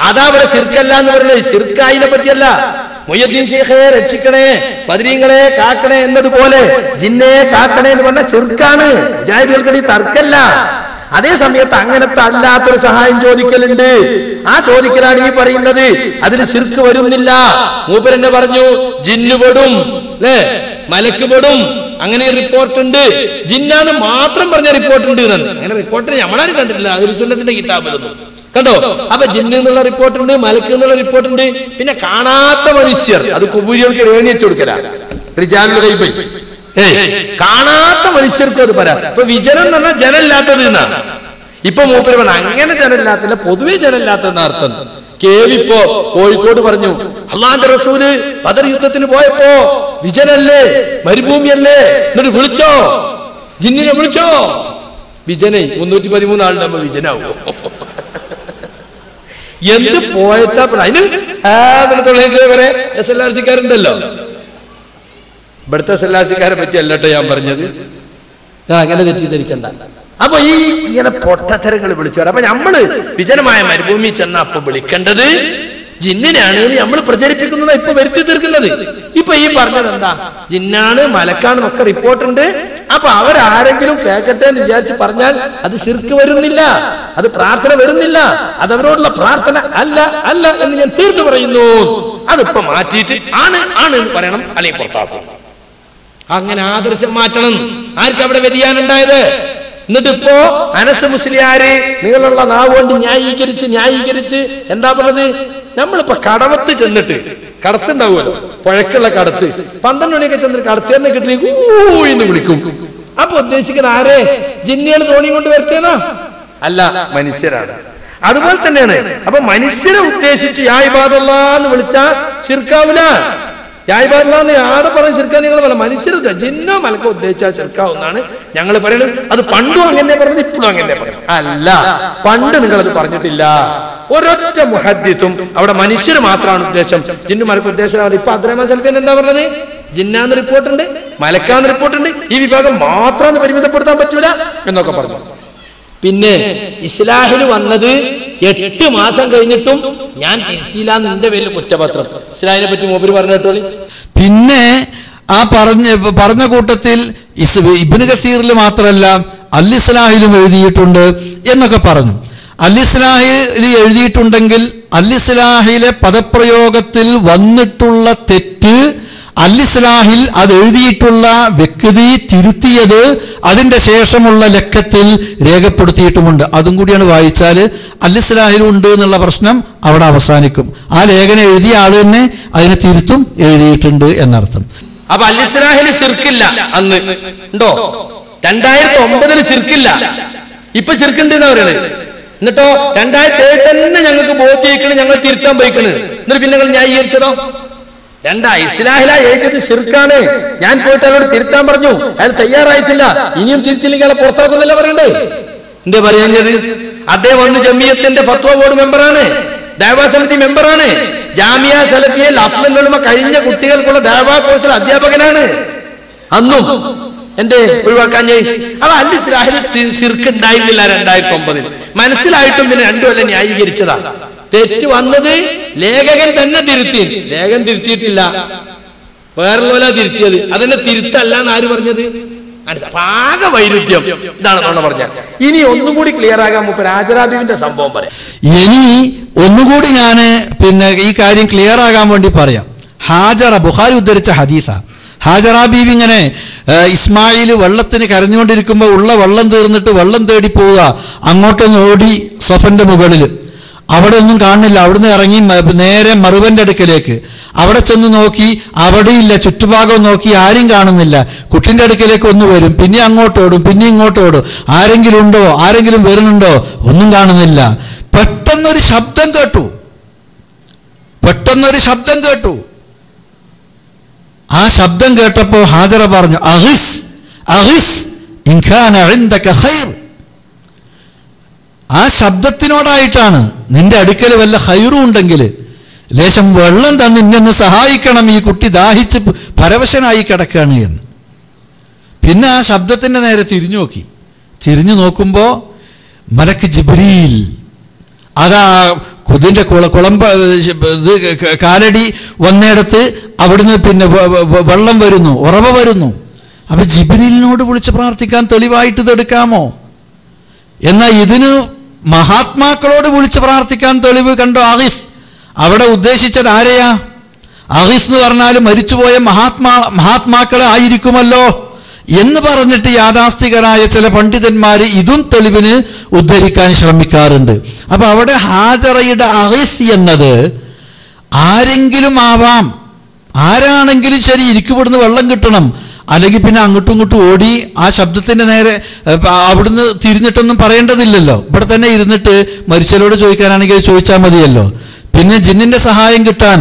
അതാ ഇവിടെ ശിർക്കല്ല എന്ന് പറയുന്നത്. ശിർക്കായിനെ പറ്റിയല്ല. മുയ്യദ്ദീൻ ശൈഖേ രക്ഷിക്കണേ, ബദരീങ്ങളെ കാക്കണേ എന്നതുപോലെ ജിന്നെ കാക്കണേ എന്ന് പറഞ്ഞ ശിർക്കാണ്. മുജാഹിദുകൾക്കിടയിൽ തർക്കല്ല. അതേ സമയത്ത് അങ്ങനത്തെ അല്ലാത്തൊരു സഹായം ചോദിക്കലുണ്ട്. ആ ചോദിക്കലാണ് ഈ പറയുന്നത്. അതിന് ശിർക്ക് വരുന്നില്ല. മൂപ്പരെന്നെ പറഞ്ഞു ജിന്നു പെടും, അല്ലേ, മലക്ക് പെടും, അങ്ങനെ റിപ്പോർട്ട് ഉണ്ട്. ജിന്നാന്ന് മാത്രം പറഞ്ഞ റിപ്പോർട്ട് ഉണ്ട്. അങ്ങനെ റിപ്പോർട്ടിന് നമ്മളാരും കണ്ടിട്ടില്ല അഹ്ലു സുന്നത്തിന്റെ കിതാബിലൊന്നും. കണ്ടോ? അപ്പൊ ജിന്ന് എന്നുള്ള റിപ്പോർട്ട് ഉണ്ട്, മലക്ക് എന്നുള്ള റിപ്പോർട്ട് ഉണ്ട്. പിന്നെ കാണാത്ത മനുഷ്യർ, അത് കുബൂരികൾക്ക് രേണി വെച്ചു കൊടുക്കല. കാണാത്ത മനുഷ്യർക്കും അത് പറയാം. ഇപ്പൊ വിജനം എന്ന് പറഞ്ഞാൽ ജനമില്ലാത്തത് എന്നാണ്. ഇപ്പൊ മൂപ്പര് പറഞ്ഞ അങ്ങനെ ജനമില്ലാത്തില്ല, പൊതുവെ ജനമില്ലാത്തതെന്ന അർത്ഥം. കേവിപ്പോ കോഴിക്കോട് പറഞ്ഞു അള്ളാന്റെ റസൂല് ബദർ യുദ്ധത്തിന് പോയപ്പോ വിജനല്ലേ, മരുഭൂമിയല്ലേ, എന്നിട്ട് വിളിച്ചോ, ജിന്നിനെ വിളിച്ചോ. വിജനെ 313 ആളുണ്ടാകുമ്പോ വിജനാവോ? എന്ത് പോയത്താ. അതിന് വരെ SLRC-കാരുണ്ടല്ലോ. ഇവിടുത്തെ SLRC-കാരെ പറ്റി അല്ലട്ടോ ഞാൻ പറഞ്ഞത്. ഞാൻ അങ്ങനെ തെറ്റിദ്ധരിക്കണ്ട. അപ്പൊ ഈ ഇങ്ങനെ പൊട്ടത്തരങ്ങൾ വിളിച്ചു വരാം. അപ്പൊ നമ്മള് വിജനമായ മരുഭൂമി ചെന്ന അപ്പൊ വിളിക്കേണ്ടത് ജിന്നിനാണ് നമ്മൾ പ്രചരിപ്പിക്കുന്നത്, ഇപ്പൊ വരുത്തി തീർക്കുന്നത്. ഇപ്പൊ ഈ പറഞ്ഞത് എന്താ? ജിന്നാണ്, മലക്കാണെന്നൊക്കെ റിപ്പോർട്ടുണ്ട്. അപ്പൊ അവരാരെങ്കിലും കേൾക്കട്ടെ എന്ന് വിചാരിച്ച് പറഞ്ഞാൽ അത് ശിർക്ക് വരുന്നില്ല, അത് പ്രാർത്ഥന വരുന്നില്ല, അത് അവരോടുള്ള പ്രാർത്ഥന അല്ല എന്ന് ഞാൻ തീർത്തു പറയുന്നു. അതിപ്പോ മാറ്റിയിട്ട് ആണ് എന്ന് പറയണം, അല്ലെങ്കിൽ പുറത്താക്കും. അങ്ങനെ ആദർശം മാറ്റണം. ആർക്കും അവിടെ വ്യതിയാനം ഉണ്ടായത്? എന്നിട്ട് ഇപ്പോ അനസ് മുസ്ലിയാര് നിങ്ങളുള്ള നാവ് കൊണ്ട് ന്യായീകരിച്ച് എന്താ പറഞ്ഞത്? നമ്മളിപ്പോ കടവത്ത് ചെന്നിട്ട്, കടത്തുണ്ടാവുമല്ലോ, പുഴക്കുള്ള കടത്ത്, 12 മണിയൊക്കെ ചെന്നിട്ട് കടത്തേന്ന് കിട്ടില്ല എന്ന് വിളിക്കും. അപ്പൊ ഉദ്ദേശിക്കുന്നത് ആരെ? ജിന്നികൾ തോണി കൊണ്ട് വരുത്തേനാ? അല്ല, മനുഷ്യരാണ്. അതുപോലെ തന്നെയാണ്. അപ്പൊ മനുഷ്യരെ ഉദ്ദേശിച്ച് യാ ഇബാദല്ലാഹ് എന്ന് വിളിച്ചാൽ ശിർക്കാവില്ല. യാ ഇബാദല്ലാഹ് എന്ന് ആടെ പറഞ്ഞ ശിർക്കാ നിങ്ങൾ പറ, മനുഷ്യർ ജിന്നോ മലക്കോ ഉദ്ദേശിച്ചാൽ ശിർക്കാവുന്നാണ് ഞങ്ങൾ പറയുന്നത്. അത് പണ്ടും അങ്ങനെ പറഞ്ഞത്, ഇപ്പോഴും അങ്ങനെ പറഞ്ഞു. അല്ല, പണ്ട് നിങ്ങളത് പറഞ്ഞിട്ടില്ല. ഒരൊറ്റ മുഹദ്ദിസും അവിടെ മനുഷ്യർ മാത്രമാണ് ഉദ്ദേശം, ജിന്നു മലക്ക് ഉദ്ദേശം. ഇപ്പൊ അബ്ദുറഹ്മാൻ സൽഫി എന്താ പറഞ്ഞത്? ജിന്നാന്ന് റിപ്പോർട്ടുണ്ട്, മലക്കാന്ന് റിപ്പോർട്ടുണ്ട്, ഈ വിഭാഗം മാത്രം പരിമിതപ്പെടുത്താൻ പറ്റൂല എന്നൊക്കെ പറഞ്ഞു. പിന്നെ ഇസ്ലാഹിൽ വന്നത് 8 മാസം കഴിഞ്ഞിട്ടും ഞാൻ തിരുത്തിയില്ല നിന്റെ പേരിൽ കുറ്റപത്രം. ഇസ്ലാഹിനെ പറ്റി മൂപ്പര് പറഞ്ഞു കേട്ടോളി. പിന്നെ ആ പറഞ്ഞ കൂട്ടത്തിൽ ഇബ്നു കസീറിൽ മാത്രമല്ല അൽ ഇസ്ലാഹിലും എഴുതിയിട്ടുണ്ട് എന്നൊക്കെ പറഞ്ഞു. അൽ ഇസ്ലാഹിൽ എഴുതിയിട്ടുണ്ടെങ്കിൽ അൽ ഇസ്ലാഹിലെ പദപ്രയോഗത്തിൽ വന്നിട്ടുള്ള തെറ്റ് അൽ ഇസ്ലാഹിൽ അത് എഴുതിയിട്ടുള്ള വ്യക്തി തിരുത്തിയത് അതിന്റെ ശേഷമുള്ള ലക്കത്തിൽ രേഖപ്പെടുത്തിയിട്ടുമുണ്ട്. അതും കൂടിയാണ് വായിച്ചാൽ അൽ ഇസ്ലാഹിലും ഉണ്ട് എന്നുള്ള പ്രശ്നം അവിടെ അവസാനിക്കും. ആ ലേഖനം എഴുതിയ ആള് തന്നെ അതിനെ തിരുത്തും എഴുതിയിട്ടുണ്ട് എന്നർത്ഥം. അപ്പൊ അൽ ഇസ്ലാഹിൽ ശിർക്കില്ല. അന്ന് ഉണ്ടോ? 2009 ശിർക്കില്ല. ഇപ്പൊ ശിർക്കുണ്ട് എന്നാ പറയുന്നത്. എന്നിട്ടോ 2007 തന്നെ ഞങ്ങൾക്ക് ബോധ്യിക്കണ്, ഞങ്ങൾ തിരുത്താൻ പോയിക്കണ്. എന്നിട്ട് പിന്നെ ഞങ്ങൾ ന്യായീകരിച്ചതോ? ഇസ്ലാഹില എഴുതിയത് ശിർക്കാണ്. ഞാൻ പോയിട്ട് അയാളോട് തിരുത്താൻ പറഞ്ഞു, അയാൾ തയ്യാറായിട്ടില്ല. ഇനിയും തിരുത്തില്ലെങ്കിൽ അയാളെ പുറത്താക്കുന്നല്ല പറയണ്ടേ? എന്താ പറയുന്നത്? അദ്ദേഹം വന്ന് ജമിയത്തിന്റെ ഫത്വ ബോർഡ് മെമ്പറാണ്, ദഅവാ സമിതി മെമ്പറാണ്, ജാമിയ സലഫിയയിൽ അഫ്ളൽ ഉലമ കഴിഞ്ഞ കുട്ടികൾക്കുള്ള ദഅവാ കോഴ്സിൽ അധ്യാപകനാണ്. അന്നും എന്തേ ഒഴിവാക്കാൻ? അപ്പൊ അൽ ഇസ്ലാഹിൽ ശിർക്ക് ഉണ്ടായിരുന്നില്ല 2009. മനസ്സിലായിട്ടും പിന്നെ 2 കൊല്ലം ന്യായീകരിച്ചതാ. തെറ്റ് വന്നത് ലേഖകൻ തന്നെ തിരുത്തി. ലേഖകൻ തിരുത്തിയിട്ടില്ല, വേറെ തിരുത്തിയത്. അതെന്നെ തിരുത്തല്ല എന്ന് ആര് പറഞ്ഞത്? പാക വൈരുദ്ധ്യം. ഇതാണ് നമ്മൾ പറഞ്ഞത്. ഇനി ഒന്നുകൂടി ക്ലിയർ ആകാൻ മുമ്പ് രാജരാബീവിന്റെ സംഭവം പറയാം. ഇനി ഒന്നുകൂടി ഞാൻ പിന്നെ ഈ കാര്യം ക്ലിയർ ആകാൻ വേണ്ടി പറയാം. ഹാജറ, ബുഖാരി ഉദ്ധരിച്ച ഹദീസ. ഹാജറ ബീവി ഇങ്ങനെ ഇസ്മായിൽ വെള്ളത്തിന് കരഞ്ഞുകൊണ്ടിരിക്കുമ്പോൾ ഉള്ള വെള്ളം തീർന്നിട്ട് വെള്ളം തേടി പോവുക. അങ്ങോട്ടൊന്ന് ഓടി സൊഫന്റെ മുകളിൽ, അവിടെ ഒന്നും കാണുന്നില്ല. അവിടുന്ന് ഇറങ്ങി നേരെ മറുവന്റെ അടുക്കലേക്ക്. അവിടെ ചെന്ന് നോക്കി, അവിടെയില്ല. ചുറ്റുഭാഗം നോക്കി, ആരും കാണുന്നില്ല. കുട്ടിൻ്റെ അടുക്കലേക്ക് ഒന്ന് വരും, പിന്നെ അങ്ങോട്ടോടും, പിന്നെ ഇങ്ങോട്ടോടും. ആരെങ്കിലും ഉണ്ടോ, ആരെങ്കിലും വരുന്നുണ്ടോ, ഒന്നും കാണുന്നില്ല. പെട്ടെന്നൊരു ശബ്ദം കേട്ടു. ആ ശബ്ദം കേട്ടപ്പോ ഹാജറ പറഞ്ഞു, അഹിസ് അഹിസ് ഇൻ കാന ഇൻദക ഖൈർ. ആ ശബ്ദത്തിനോടായിട്ടാണ്, നിന്റെ അടുക്കൽ വല്ല ഖൈറും ഉണ്ടെങ്കിൽ ലേശം വെള്ളം തന്ന് ഇന്നൊന്ന് സഹായിക്കണം, ഈ കുട്ടി ദാഹിച്ച് പരവശനായി കിടക്കുകയാണ് എന്ന്. പിന്നെ ആ ശബ്ദത്തിന്റെ നേരെ തിരിഞ്ഞു നോക്കുമ്പോ മലക്ക് ജിബ്രീൽ അതാ കുതിന്റെ കുളമ്പ കാലടി വന്നിടത്ത് അവിടുന്ന് പിന്നെ വെള്ളം വരുന്നു, ഉറവ വരുന്നു. അപ്പൊ ജിബ്രീലിനോട് വിളിച്ച് പ്രാർത്ഥിക്കാൻ തെളിവായിട്ട് ഇതെടുക്കാമോ? എന്നാൽ ഇതിന് മഹാത്മാക്കളോട് വിളിച്ച് പ്രാർത്ഥിക്കാൻ തെളിവ് കണ്ടോ? അഹിസ് അവിടെ ഉദ്ദേശിച്ചത് ആരെയാ? അഹിസ് എന്ന് പറഞ്ഞാൽ മരിച്ചുപോയ മഹാത്മാക്കളെ ആയിരിക്കുമല്ലോ എന്ന് പറഞ്ഞിട്ട് യാഥാസ്ഥികരായ ചില പണ്ഡിതന്മാർ ഇതും തെളിവിന് ഉദ്ധരിക്കാൻ ശ്രമിക്കാറുണ്ട്. അപ്പൊ അവിടെ ഹാജറയുടെ അഹിസ് എന്നത് ആരെങ്കിലും ആവാം, ആരാണെങ്കിലും ശരി, എനിക്ക് ഇവിടുന്ന് വെള്ളം കിട്ടണം, അല്ലെങ്കിൽ പിന്നെ അങ്ങോട്ടും ഇങ്ങോട്ടും ഓടി ആ ശബ്ദത്തിന്റെ നേരെ അവിടുന്ന് തിരിഞ്ഞിട്ടൊന്നും പറയേണ്ടതില്ലല്ലോ. ഇവിടെ തന്നെ ഇരുന്നിട്ട് മരിച്ചവരോട് ചോദിക്കാനാണെങ്കിൽ ചോദിച്ചാൽ മതിയല്ലോ. പിന്നെ ജിന്നിന്റെ സഹായം കിട്ടാൻ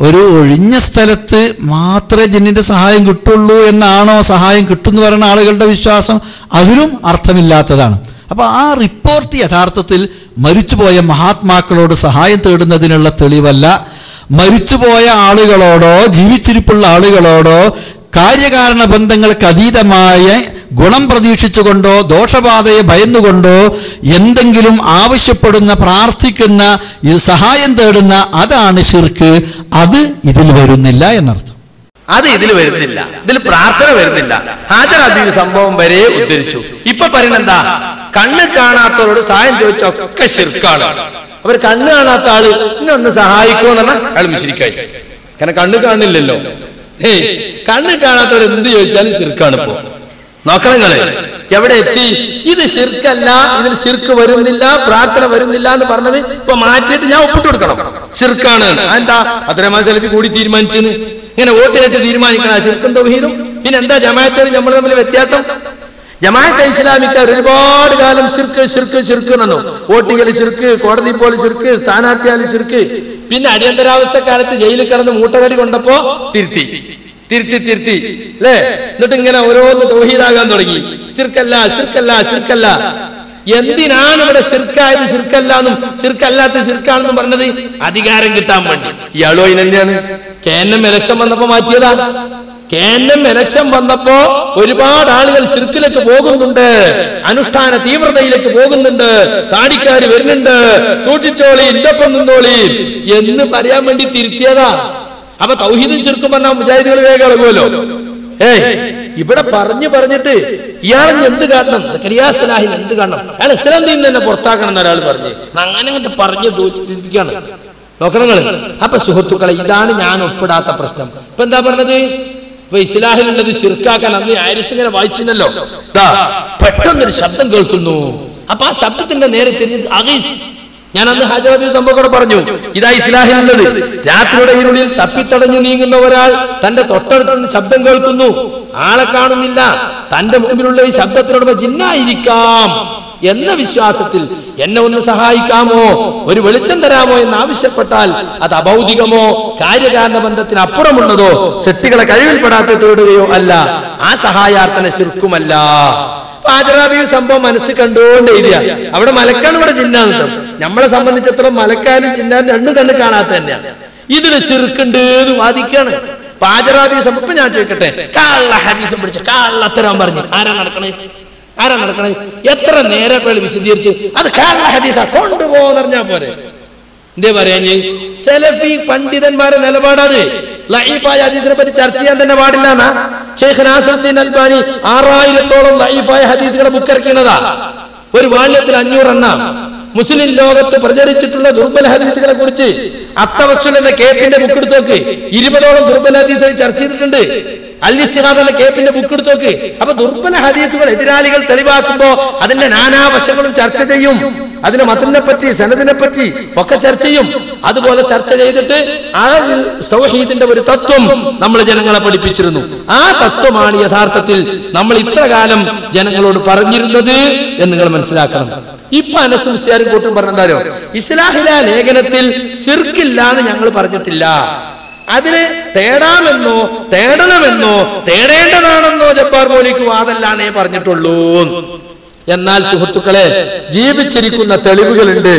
ഒരു ഒഴിഞ്ഞ സ്ഥലത്ത് മാത്രമേ ജിന്നിന്റെ സഹായം കിട്ടുള്ളൂ എന്നാണോ സഹായം കിട്ടുമെന്ന് പറയുന്ന ആളുകളുടെ വിശ്വാസം? അതിനും അർത്ഥമില്ലാത്തതാണ്. അപ്പൊ ആ റിപ്പോർട്ട് യഥാർത്ഥത്തിൽ മരിച്ചുപോയ മഹാത്മാക്കളോട് സഹായം തേടുന്നതിനുള്ള തെളിവല്ല. മരിച്ചുപോയ ആളുകളോടോ ജീവിച്ചിരിപ്പുള്ള ആളുകളോടോ കാര്യകാരണ ബന്ധങ്ങൾക്ക് അതീതമായ ഗുണം പ്രതീക്ഷിച്ചുകൊണ്ടോ ദോഷബാധയെ ഭയന്നുകൊണ്ടോ എന്തെങ്കിലും ആവശ്യപ്പെടുന്ന, പ്രാർത്ഥിക്കുന്ന, സഹായം തേടുന്ന അതാണ് ശിർക്ക്. അത് ഇതിൽ വരുന്നില്ല എന്നർത്ഥം. അത് ഇതിൽ വരുന്നില്ല, ഇതിൽ പ്രാർത്ഥന വരുന്നില്ല. ഹാജറ ബീവി സംഭവം വരെ ഉദ്ധരിച്ചു. ഇപ്പൊ പറയുന്നെന്താ? കണ്ണ് കാണാത്തവരോട് സഹായം ചോദിച്ചൊക്കെ ശിർക്കാണ്. അവർ കണ്ണ് കാണാത്ത ആള് ഇന്നൊന്ന് സഹായിക്കുമെന്ന് പറഞ്ഞാൽ അയാൾ മുശ്രിക്കായി. കാരണം കണ്ണ് കാണില്ലല്ലോ. കണ്ണ് കാണാത്തവർ എന്ത് ചോദിച്ചാലും ശിർക്കാണ്. ഇപ്പോ നോക്കണങ്ങള് എവിടെ എത്തി? ഇത് ശിർക്കല്ല, ഇതിൽ ശിർക്ക് വരുന്നില്ല, പ്രാർത്ഥന വരുന്നില്ല എന്ന് പറഞ്ഞത് ഇപ്പൊ മാറ്റിയിട്ട് ഞാൻ ഒപ്പിട്ട് കൊടുക്കണം. ശിർക്കാണ്. എന്താ അത്രമാ സെൽഫി കൂടി തീരുമാനിച്ചെന്ന് ഇങ്ങനെ വോട്ടിനിട്ട് തീരുമാനിക്കണം ശിർക്കും തൗഹീദും? പിന്നെ എന്താ ജമാഅത്തോട് നമ്മൾ തമ്മിൽ വ്യത്യാസം? ജമാഅത്തെ ഇസ്ലാമിക്കാർ ഒരുപാട് കാലം ശിർക്ക് ശിർക്ക് ശിർക്ക് എന്നു. വോട്ടുകൾ ശിർക്ക്, കോടതി പോലെ ശിർക്ക്, സ്ഥാനാർത്ഥിയാൽ ശിർക്ക്. പിന്നെ അടിയന്തരാവസ്ഥ കാലത്ത് ജയിലിൽ കിടന്ന് മൂട്ടകടി കൊണ്ടപ്പോ തിരുത്തി അല്ലേ? എന്നിട്ട് ഇങ്ങനെ ഓരോന്ന് തൗഹീദാകാൻ തുടങ്ങി. ശിർക്കല്ല ശിർക്കല്ല ശിർക്കല്ല. എന്തിനാണ് ഇവിടെ ശിർക്കായത് ശിർക്കല്ലാന്നും ശിർക്കല്ലാത്ത ശിർക്കാണെന്നും പറഞ്ഞത്? അധികാരം കിട്ടാൻ വേണ്ടി. ഇയാളോ ഇതിനെന്താണ് KNM ഇലക്ഷൻ വന്നപ്പോ മാറ്റിയതാ. KNM ഇലക്ഷൻ വന്നപ്പോ ഒരുപാട് ആളുകൾ ശിർക്കിലേക്ക് പോകുന്നുണ്ട്, അനുഷ്ഠാന തീവ്രതയിലേക്ക് പോകുന്നുണ്ട്, താടിക്കാര് വരുന്നുണ്ട്, സൂക്ഷിച്ചോളി, ഇന്റൊപ്പം നിന്നോളി എന്ന് പറയാൻ വേണ്ടി തിരുത്തിയതാ. അപ്പൊ തൗഹീദും ശിർക്കും പറഞ്ഞാൽ മുജാഹിദുകൾ വേഗം ഇളകുമല്ലോ. ഇവിടെ പറഞ്ഞിട്ട് ഇയാളെന്ന് എന്ത് കാണണം? സക്കരിയ സലാഹിന് എന്ത് കാണണം? അയാൾ ഇസ്ലാം ദീനിൽ തന്നെ പുറത്താക്കണം എന്ന് ഒരാൾ പറഞ്ഞു. അങ്ങനെ അങ്ങോട്ട് പറഞ്ഞു തോൽപ്പിക്കാണ്. നോക്കണങ്ങള്. അപ്പൊ സുഹൃത്തുക്കളെ, ഇതാണ് ഞാൻ ഉൾപ്പെടാത്ത പ്രശ്നം. ഇപ്പൊ എന്താ പറഞ്ഞത്? ഇപ്പൊ ഇസ്ലാഹിലുള്ളത് ശിർക്കാക്കാൻ അന്ന് ആരിസ് ഇങ്ങനെ വായിച്ചില്ലല്ലോ. പെട്ടെന്നൊരു ശബ്ദം കേൾക്കുന്നു. അപ്പൊ ആ ശബ്ദത്തിന്റെ നേരെ തിരിഞ്ഞ് അഗീസ്. ഞാൻ അന്ന് ഹാജറ ബീവി സംഭവം കൂടെ പറഞ്ഞു. ഇതാ ഇസ്ലാഹിലുള്ളത്. രാത്രിയുടെ ഇരുളിൽ തപ്പിത്തടഞ്ഞു നീങ്ങുന്ന ഒരാൾ തന്റെ തൊട്ടടുത്ത് നിന്ന് ശബ്ദം കേൾക്കുന്നു. ആളെ കാണുന്നില്ല. തന്റെ മുമ്പിലുള്ള ഈ ശബ്ദത്തിനോട് ജിന്നായിരിക്കാം എന്ന വിശ്വാസത്തിൽ എന്നെ ഒന്ന് സഹായിക്കാമോ, ഒരു വെളിച്ചം തരാമോ എന്ന് ആവശ്യപ്പെട്ടാൽ അത് അഭൗതികമോ കാര്യകാരണ ബന്ധത്തിന് അപ്പുറമുള്ളതോ സൃഷ്ടികളെ കഴിവിൽപ്പെടാത്ത തേടുകയോ അല്ല. ആ സഹായാർത്ഥന ശിർക്കുമല്ല. ഹാജറ ബീവി സംഭവം മനസ്സിൽ കണ്ടുകൊണ്ടേ ഇല്ല. അവിടെ മലക്കാണ്, ഇവിടെ ജിന്നാണ്. നമ്മളെ സംബന്ധിച്ചിടത്തോളം മലക്കാനും ജിന്നാനും രണ്ടും കണ്ണ് കാണാത്ത തന്നെയാണ്. ഇതിന് ശിർക്കുണ്ട് എന്ന് വാദിക്കാണ്. ഹാജറ ബീവി സംഭവം ഞാൻ ചോദിക്കട്ടെ, കള്ള ഹദീസും പിടിച്ച കള്ളത്തരം പറഞ്ഞ് ആരാ നടക്കണേ? എത്ര നേരെ വിശദീകരിച്ച് അത് കള്ള ഹദീസാ കൊണ്ടുപോകുന്ന പറഞ്ഞാ പോരെ? എന്തേ പറയാഞ്ഞ്? സലഫി പണ്ഡിതന്മാരെ നിലപാടാത് ലഈഫായ ഹദീസിനെ പറ്റി ചർച്ച ചെയ്യാൻ തന്നെ പാടില്ല എന്നാ ശൈഖ് നാസിറുദ്ദീൻ അൽബാനി 6000-ഓളം ലഈഫായ ഹദീസുകളെ ബുക്കിറക്കുന്നതാ. ഒരു വാള്യത്തിൽ 500 എണ്ണം. മുസ്ലിം ലോകത്ത് പ്രചരിച്ചിട്ടുള്ള ദുർബല ഹദീസുകളെ കുറിച്ച് അത്തവസ്സുൽ എന്ന കേപ്പിന്റെ ബുക്ക് എടുത്ത് നോക്ക്, 20ഓളം ദുർബല ഹദീസുകൾ ചർച്ച ചെയ്തിട്ടുണ്ട്. അൽ ഇസ്തിഗാഥ എന്ന കേപ്പിന്റെ ബുക്ക് എടുത്ത് നോക്ക്. അപ്പൊ ദുർബല ഹദീസുകൾ എതിരാളികൾ തെളിവാക്കുമ്പോ അതിന്റെ നാനാവശങ്ങളും ചർച്ച ചെയ്യും. അതിന്റെ മതത്തിനെ പറ്റി, സനദിനെ പറ്റി ഒക്കെ ചർച്ച ചെയ്യും. അതുപോലെ ചർച്ച ചെയ്തിട്ട് ആ തൗഹീദിന്റെ ഒരു തത്വം നമ്മൾ ജനങ്ങളെ പഠിപ്പിച്ചിരുന്നു. ആ തത്വമാണ് യഥാർത്ഥത്തിൽ നമ്മൾ ഇത്ര കാലം ജനങ്ങളോട് പറഞ്ഞിരുന്നത് എന്ന് നിങ്ങൾ മനസ്സിലാക്കണം. ഇപ്പൊ അനസ് മുസ്ലിയാരും കൂട്ടും പറഞ്ഞെന്താരോ, ഇസ്ലാഹില ലേഖനത്തിൽ ശിർക്കില്ല എന്ന് ഞങ്ങൾ പറഞ്ഞിട്ടില്ല. അതിന് തേടാമെന്നോ തേടണമെന്നോ തേടേണ്ടതാണെന്നോ ജബ്ബാർ മൗലിക്ക് വാദല്ലാന്നേ പറഞ്ഞിട്ടുള്ളൂ. എന്നാൽ സുഹൃത്തുക്കളെ, ജീവിച്ചിരിക്കുന്ന തെളിവുകളുണ്ട്.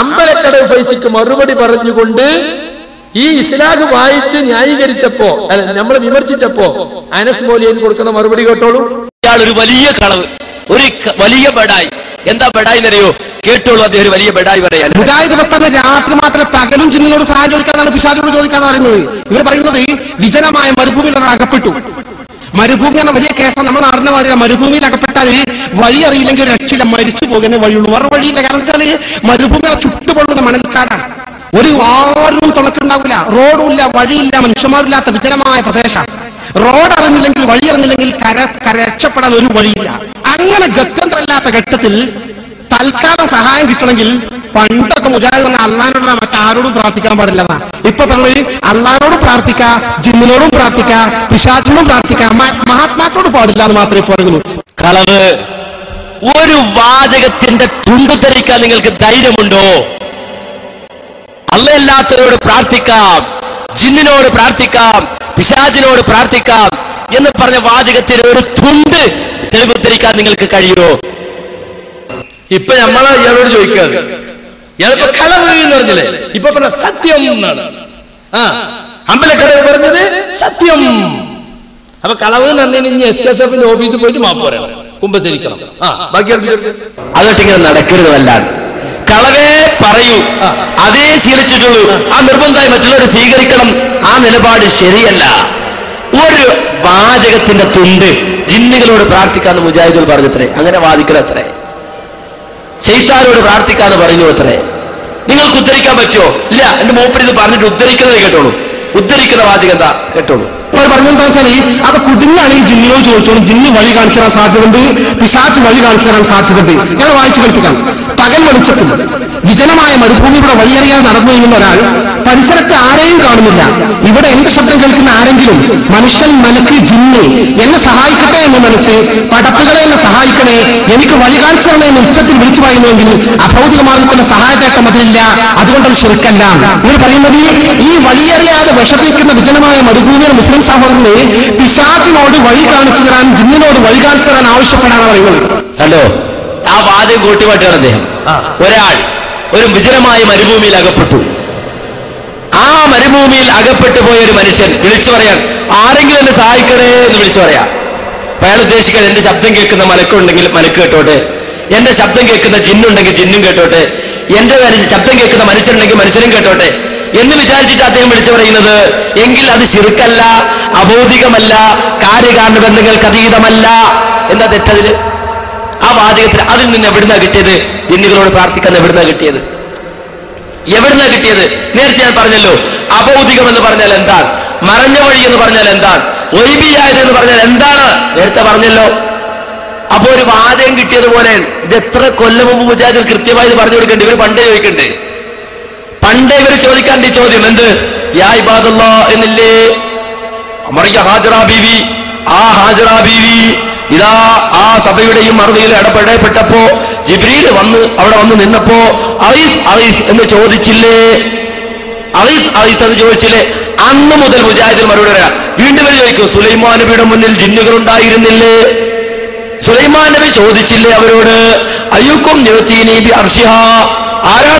അമ്പലക്കടവ് ഫൈസിക്ക് മറുപടി പറഞ്ഞുകൊണ്ട് ഈ ഇസ്ലാഹ് വായിച്ച് ന്യായീകരിച്ചപ്പോ, നമ്മൾ വിമർശിച്ചപ്പോ അനസ് മൗലിയൻ കൊടുക്കുന്ന മറുപടി കേട്ടോളൂ. ഇയാൾ ഒരു വലിയ കളവ്, ഒരു വലിയ ബഡായി. എന്താ ബഡായി എന്നറിയോ? കേട്ടോളൂ, അദ്ദേഹം ഒരു വലിയ ബഡായി പറയാൻ. മുജാഹിദ് പ്രസ്ഥാനം രാത്രി മാത്രം പകലും ജിന്നിനോട് സഹായം ചോദിക്കാനാണ്, പിശാചിനോട് ചോദിക്കാന്ന് പറയുന്നത്. ഇവർ പറയുന്നത് വിജനമായ മരുഭൂമിയിൽ അകപ്പെട്ടു. മരുഭൂമി എന്ന വലിയ കേസാണ്. നമ്മൾ അറിഞ്ഞ മാതിരി മരുഭൂമിയിൽ അകപ്പെട്ടാൽ വഴി അറിയില്ലെങ്കിൽ ഒരു രക്ഷയില്ല, മരിച്ചു പോകുന്നേ വഴിയുള്ളൂ, വേറെ വഴിയില്ല. കാരണം വെച്ചാൽ മരുഭൂമി ചുട്ടുപൊള്ളുന്ന മണൽക്കാടാണ്. ഒരു ആരും തുണക്കുണ്ടാവില്ല, റോഡും ഇല്ല, വഴിയില്ല, മനുഷ്യന്മാരില്ലാത്ത വിജനമായ പ്രദേശം. റോഡ് അറിഞ്ഞില്ലെങ്കിൽ, വഴി അറിഞ്ഞില്ലെങ്കിൽ രക്ഷപ്പെടാൻ ഒരു വഴിയില്ല. അങ്ങനെ ഗത്യന്തരമില്ലാത്ത ഘട്ടത്തിൽ തൽക്കാല സഹായം കിട്ടണമെങ്കിൽ പണ്ടൊക്കെ മുജാഹിദ് പറഞ്ഞ അള്ളാഹിനോട് മറ്റാരോടും പ്രാർത്ഥിക്കാൻ പാടില്ലെന്നാ. ഇപ്പൊ പറഞ്ഞത് അള്ളാഹിനോടും പ്രാർത്ഥിക്കാം, ജിന്നിനോടും പ്രാർത്ഥിക്കാം, പിശാചിനോടും പ്രാർത്ഥിക്കാം, മഹാത്മാക്കളോട് പാടില്ല എന്ന് മാത്രമേ പറയുള്ളൂ. കളവ്. ഒരു വാചകത്തിന്റെ തുണ്ടു ധരിക്കാൻ നിങ്ങൾക്ക് ധൈര്യമുണ്ടോ? അള്ളയല്ലാത്തവരോട് പ്രാർത്ഥിക്കാം, ജിന്നിനോട് പ്രാർത്ഥിക്കാം, പിശാചിനോട് പ്രാർത്ഥിക്കാം എന്ന് പറഞ്ഞ വാചകത്തിന് ഒരു തുണ്ട് തെളിവ് ധരിക്കാൻ നിങ്ങൾക്ക് കഴിയുമോ? ഇപ്പൊ നമ്മളെ ഇയാളോട് ചോദിക്കാറ്, ഇയാളിപ്പോ കളവ് എന്ന് പറഞ്ഞില്ലേ, ഇപ്പൊ പറഞ്ഞ സത്യം എന്നാണ്. അമ്പലക്കടവ് പറഞ്ഞത് സത്യം. അപ്പൊ കളവ് എന്ന് പറഞ്ഞാൽ ഇനി SKSF ഓഫീസിൽ പോയിട്ട് മാപ്പ് പറയണം, കുമ്പസരിക്കണം. ബാക്കി അതൊട്ട് ഇങ്ങനെ നടക്കരുത്. വല്ലാണ്ട് കളവേ പറയൂ, അതേ ശീലിച്ചിട്ടുള്ളൂ. ആ നിർബന്ധമായി മറ്റുള്ളവർ സ്വീകരിക്കണം. ആ നിലപാട് ശരിയല്ല. ഒരു വാചകത്തിന്റെ തുണ്ട് ജിന്നുകളോട് പ്രാർത്ഥിക്കാന്ന് മുജാഹിദുകൾ പറഞ്ഞത്രേ. അങ്ങനെ വാദിക്കണം അത്രേ. ശൈത്താനോട് പ്രാർത്ഥിക്കാന്ന് പറഞ്ഞു അത്രേ. നിങ്ങൾക്ക് ഉദ്ധരിക്കാൻ പറ്റുമോ? ഇല്ല. എന്റെ മൂപ്പര് ഇത് പറഞ്ഞിട്ട് ഉദ്ധരിക്കുന്നത് കേട്ടോളൂ. ഉദ്ധരിക്കുന്ന വാചകം എന്താ കേട്ടോളൂ. അവർ പറഞ്ഞെന്താ വെച്ചാൽ അത് കുടുങ്ങാണെങ്കിൽ ജിന്നിനോട് ചോദിച്ചോളും, ജിന്ന് വഴി കാണിച്ചു തരാൻ സാധ്യതയുണ്ട്, പിശാച് വഴി കാണിച്ചു തരാൻ സാധ്യതയുണ്ട്. ഞാൻ വായിച്ചു കേൾപ്പിക്കാം. പകൽ വെളിച്ചത്തിൽ വിജനമായ മരുഭൂമിയുടെ വഴിയറിയാതെ നടന്നു നീങ്ങുന്ന ഒരാൾ പരിസരത്ത് ആരെയും കാണുന്നില്ല. ഇവിടെ എന്റെ ശബ്ദം കേൾക്കുന്ന ആരെങ്കിലും, മനുഷ്യൻ, മലക്ക്, ജിന്ന്, എന്നെ സഹായിക്കട്ടെ എന്ന് നനച്ച് പടപ്പുകളെ എന്നെ സഹായിക്കണേ, എനിക്ക് വഴി കാണിച്ചു തരണേ എന്ന് ഉച്ചത്തിൽ വിളിച്ചു പറയുന്നുവെങ്കിൽ അഭൗതിക മാർഗത്തിന്റെ സഹായത്തേട്ടം അതിലില്ല. അതുകൊണ്ടത് ശിർക്കല്ല. ഇവർ പറയുന്നത് ഈ വഴിയറിയാതെ വിഷപ്പിക്കുന്ന വിജനമായ മരുഭൂമിയുടെ മുസ്ലിം സഹോദരനെ പിശാചിനോട് വഴി കാണിച്ചു തരാൻ, ജിന്നിനോട് വഴി കാണിച്ചു തരാൻ ആവശ്യപ്പെടാനാണ് പറയുന്നത്. ഹലോ, ആ വാചകം കൂട്ടിമാറ്റാണ് അദ്ദേഹം. ഒരാൾ ഒരു വിജനമായ മരുഭൂമിയിൽ അകപ്പെട്ടു. ആ മരുഭൂമിയിൽ അകപ്പെട്ടു പോയ ഒരു മനുഷ്യൻ വിളിച്ചു പറയാൻ, ആരെങ്കിലും എന്നെ സഹായിക്കണേ എന്ന് വിളിച്ചു പറയാം. അയാൾ ഉദ്ദേശിക്കാൻ, എന്റെ ശബ്ദം കേൾക്കുന്ന മലക്കുണ്ടെങ്കിൽ മലക്ക് കേട്ടോട്ടെ, എന്റെ ശബ്ദം കേൾക്കുന്ന ജിന്നുണ്ടെങ്കിൽ ജിന്നും കേട്ടോട്ടെ, എന്റെ ശബ്ദം കേൾക്കുന്ന മനുഷ്യനുണ്ടെങ്കിൽ മനുഷ്യനും കേട്ടോട്ടെ എന്ന് വിചാരിച്ചിട്ട് അദ്ദേഹം വിളിച്ചു പറയുന്നത്. എങ്കിൽ അത് ശിർക്കല്ല, അബോധികമല്ല, കാര്യകാരണ ബന്ധങ്ങൾക്ക് അതീതമല്ല. എന്താ തെറ്റതില്? ആ വാചകത്തിൽ അതിൽ നിന്ന് എവിടുന്നാ കിട്ടിയത്? ജിന്നുകളോട് പ്രാർത്ഥിക്കാൻ എവിടുന്നാ കിട്ടിയത്? എവിടുന്നാ കിട്ടിയത്? നേരത്തെ ഞാൻ പറഞ്ഞല്ലോ, അബൗദികം എന്ന് പറഞ്ഞാൽ എന്താണ്, മറഞ്ഞ വഴി എന്ന് പറഞ്ഞാൽ എന്താണ്, ഒയ്ബിയായത് എന്ന് പറഞ്ഞാൽ എന്താണ്, നേരത്തെ പറഞ്ഞല്ലോ. അപ്പൊ ഒരു വാചകം കിട്ടിയതുപോലെ ഇത് എത്ര കൊല്ലം മുമ്പ് മുജാഹിദ് കൃത്യമായി പറഞ്ഞു കൊടുക്കണ്ടേ? ഇവർ പണ്ടേ ചോദിക്കണ്ടേ? പണ്ടേ ഇവർ ചോദിക്കാണ്ട് ഈ ചോദ്യം എന്ത്? യാ ഇബാദല്ലാ എന്നില്ലേ മറിയ ഹാജറ ബീവി. ആ ഹാജറ ബീവി ഇതാ ആ സഭയുടെയും മറുപടിയിൽ ഇടപെടപ്പെട്ടപ്പോ ജിബ്രീൽ അവിടെ വന്ന് നിന്നപ്പോ അറീഫ് അറീഫ് എന്ന് ചോദിച്ചില്ലേ? അറീഫ് അറീഫ് എന്ന് ചോദിച്ചില്ലേ? അന്ന് മുതൽ മുജാഹിദിൽ മറുപടി പറയാം. വീണ്ടും വരെ ചോദിക്കും, സുലൈമാൻ നബിയുടെ മുന്നിൽ ജിന്നുകൾ ഉണ്ടായിരുന്നില്ലേ? സുലൈമാൻ നബി ചോദിച്ചില്ലേ അവരോട്, അയ്യുക്കും നിവത്തീനി ബി അർശിഹാ, ആരാണ്